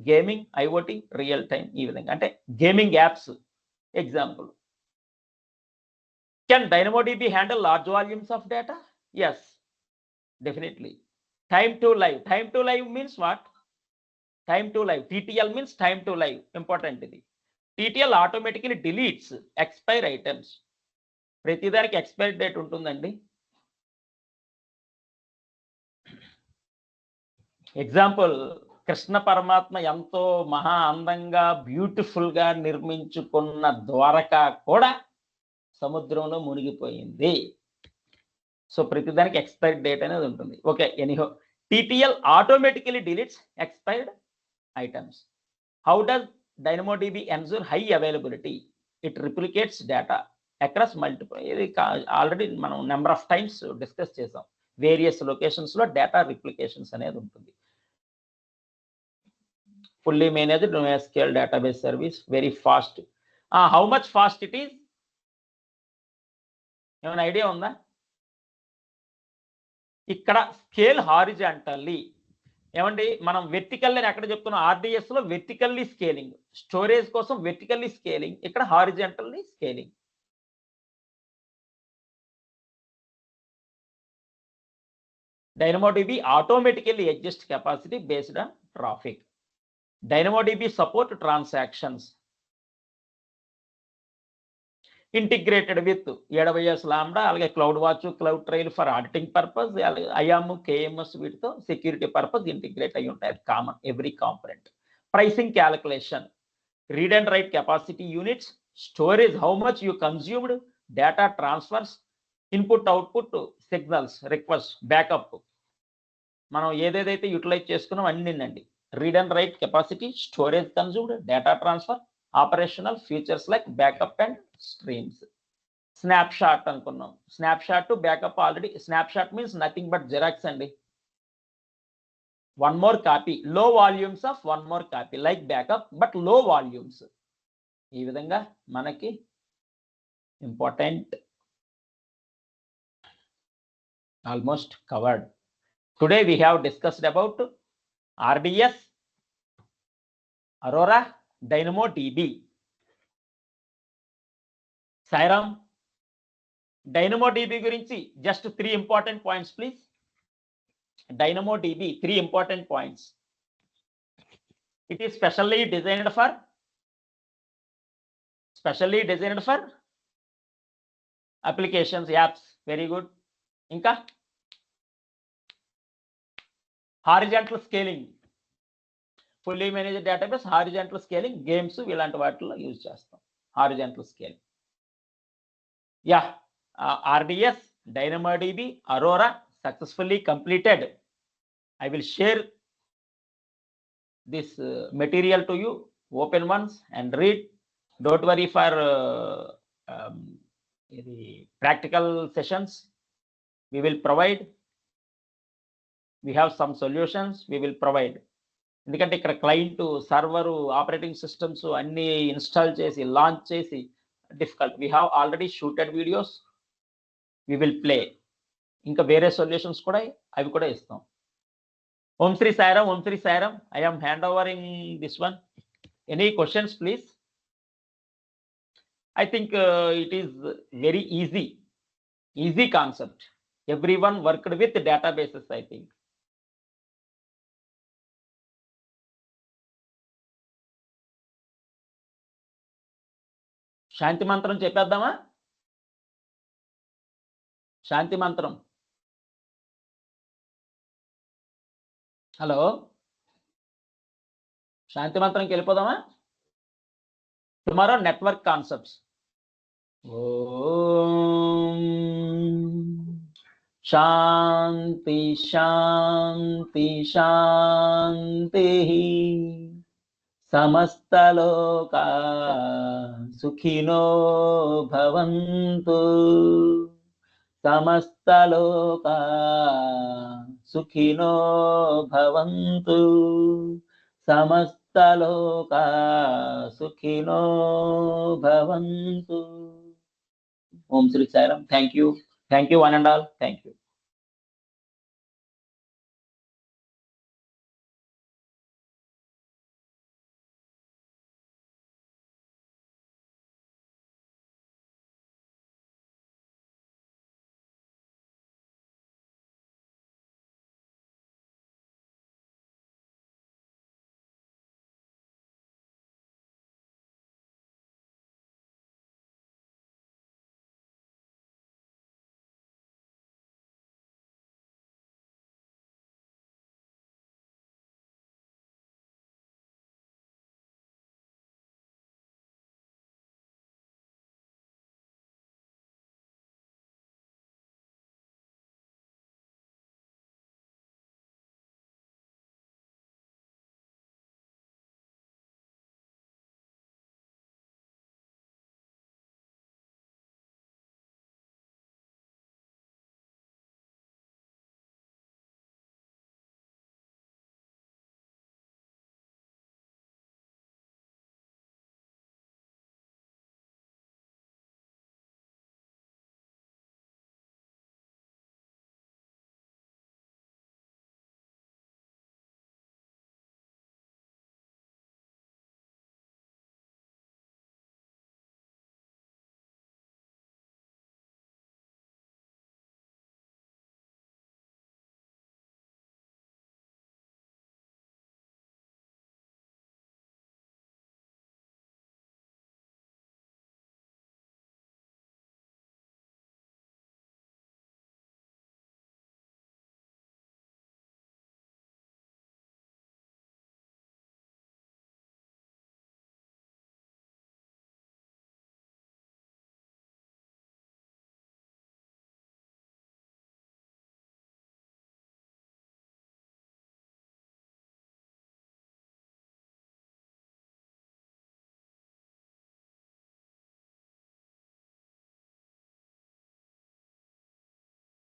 A: Gaming, IoT, real time, ఈ విధంగా. అంటే gaming apps. Example, can DynamoDB handle large volumes of data? Yes, definitely. Time to live. Time to live means what? Time to live. TTL means time to live. Important ఇది. TTL automatically deletes expire items. ప్రతిదానికి expiry date ఉంటుందండి. Example, Krishna పరమాత్మ ఎంతో మహా అందంగా beautiful గా నిర్మించుకున్న ద్వారకా కూడా సముద్రంలో మునిగిపోయింది. సో ప్రతిదానికి ఎక్స్పైర్డ్ డేట్ అనేది ఉంటుంది. Okay, anyhow, TTL automatically deletes expired items. How does DynamoDB ensure high availability? It replicates data across multiple. ఇది ఆల్రెడీ మనం నెంబర్ ఆఫ్ టైమ్స్ డిస్కస్ చేసాం. వేరియస్ లొకేషన్స్ లో డేటా రిప్లికేషన్స్ అనేది ఉంటుంది. Fully managed NoSQL database service, very fast. How much fast it is? ఏమైనా idea ఉందా? ఇక్కడ స్కేల్ హారిజాంటల్లీ. ఏమండి, మనం వెర్టికల్ అని ఎక్కడ చెప్తున్నాం? ఆర్డిఎస్ లో వెర్టికల్లీ స్కేలింగ్, స్టోరేజ్ కోసం వెర్టికల్లీ స్కేలింగ్, ఇక్కడ horizontally scaling. DynamoDB automatically adjust capacity based on traffic. DynamoDB support transactions. Integrated with AWS Lambda, అలాగే cloud watch, cloud trail for auditing purpose, IAM, KMS వీటితో security purpose integrate అయి ఉంటాయి. Common every component. Pricing calculation, read and write capacity units, storage, how much you consumed, data transfers, input output signals request backup మనం ఏదేదైతే utilize చేసుకున్నాం అన్నిందండి. Read and write capacity, storage consumed, data transfer, operational features like backup and streams. Snapshot అనుకున్నాం. Snap shot backup already. Snap shot means nothing but xerox అండి. One more copy, లో volumes of one more copy like backup but లో volumes. ఈ విధంగా మనకి important almost covered. Today we have discussed about RDS, Aurora, DynamoDB. Sairam, DynamoDB గురించి just 3 important points please. DynamoDB 3 important points. It is specially designed for applications, apps. Very good. Inka horizontal scaling, fully managed database, horizontal scaling, games ఇలాంటి వాటిలో use చేస్తాం horizontal scaling. Yeah, RDS, DynamoDB, Aurora successfully completed. I will share this material to you, open once and read. Don't worry for the practical sessions. We will provide. We have some solutions we will provide. ఎందుకంటే ఇక్కడ client server operating systems అన్ని install చేసి launch చేసి difficult. We have already shooted videos, we will play. ఇంకా వేరే solutions కూడా అవి కూడా ఇస్తాం. ఓం శ్రీ సాయిరామ్, ఓం Shri Sairam. I am hand overing this one. Any questions please? I think it is very easy concept. Every one worked with databases I think. శాంతి మంత్రం చెప్పేద్దామా? శాంతి మంత్రం. హలో, శాంతి మంత్రంకి వెళ్ళిపోదామా? Tomorrow network concepts. ఓం శాంతి శాంతి శాంతి సమస్తలోకా సుఖినో భవంతు. సమస్తలోకా సుఖినో భవంతు. సమస్తలోకా సుఖినో భవంతు. ఓం Shri Sairam. Thank you one and all. Thank you.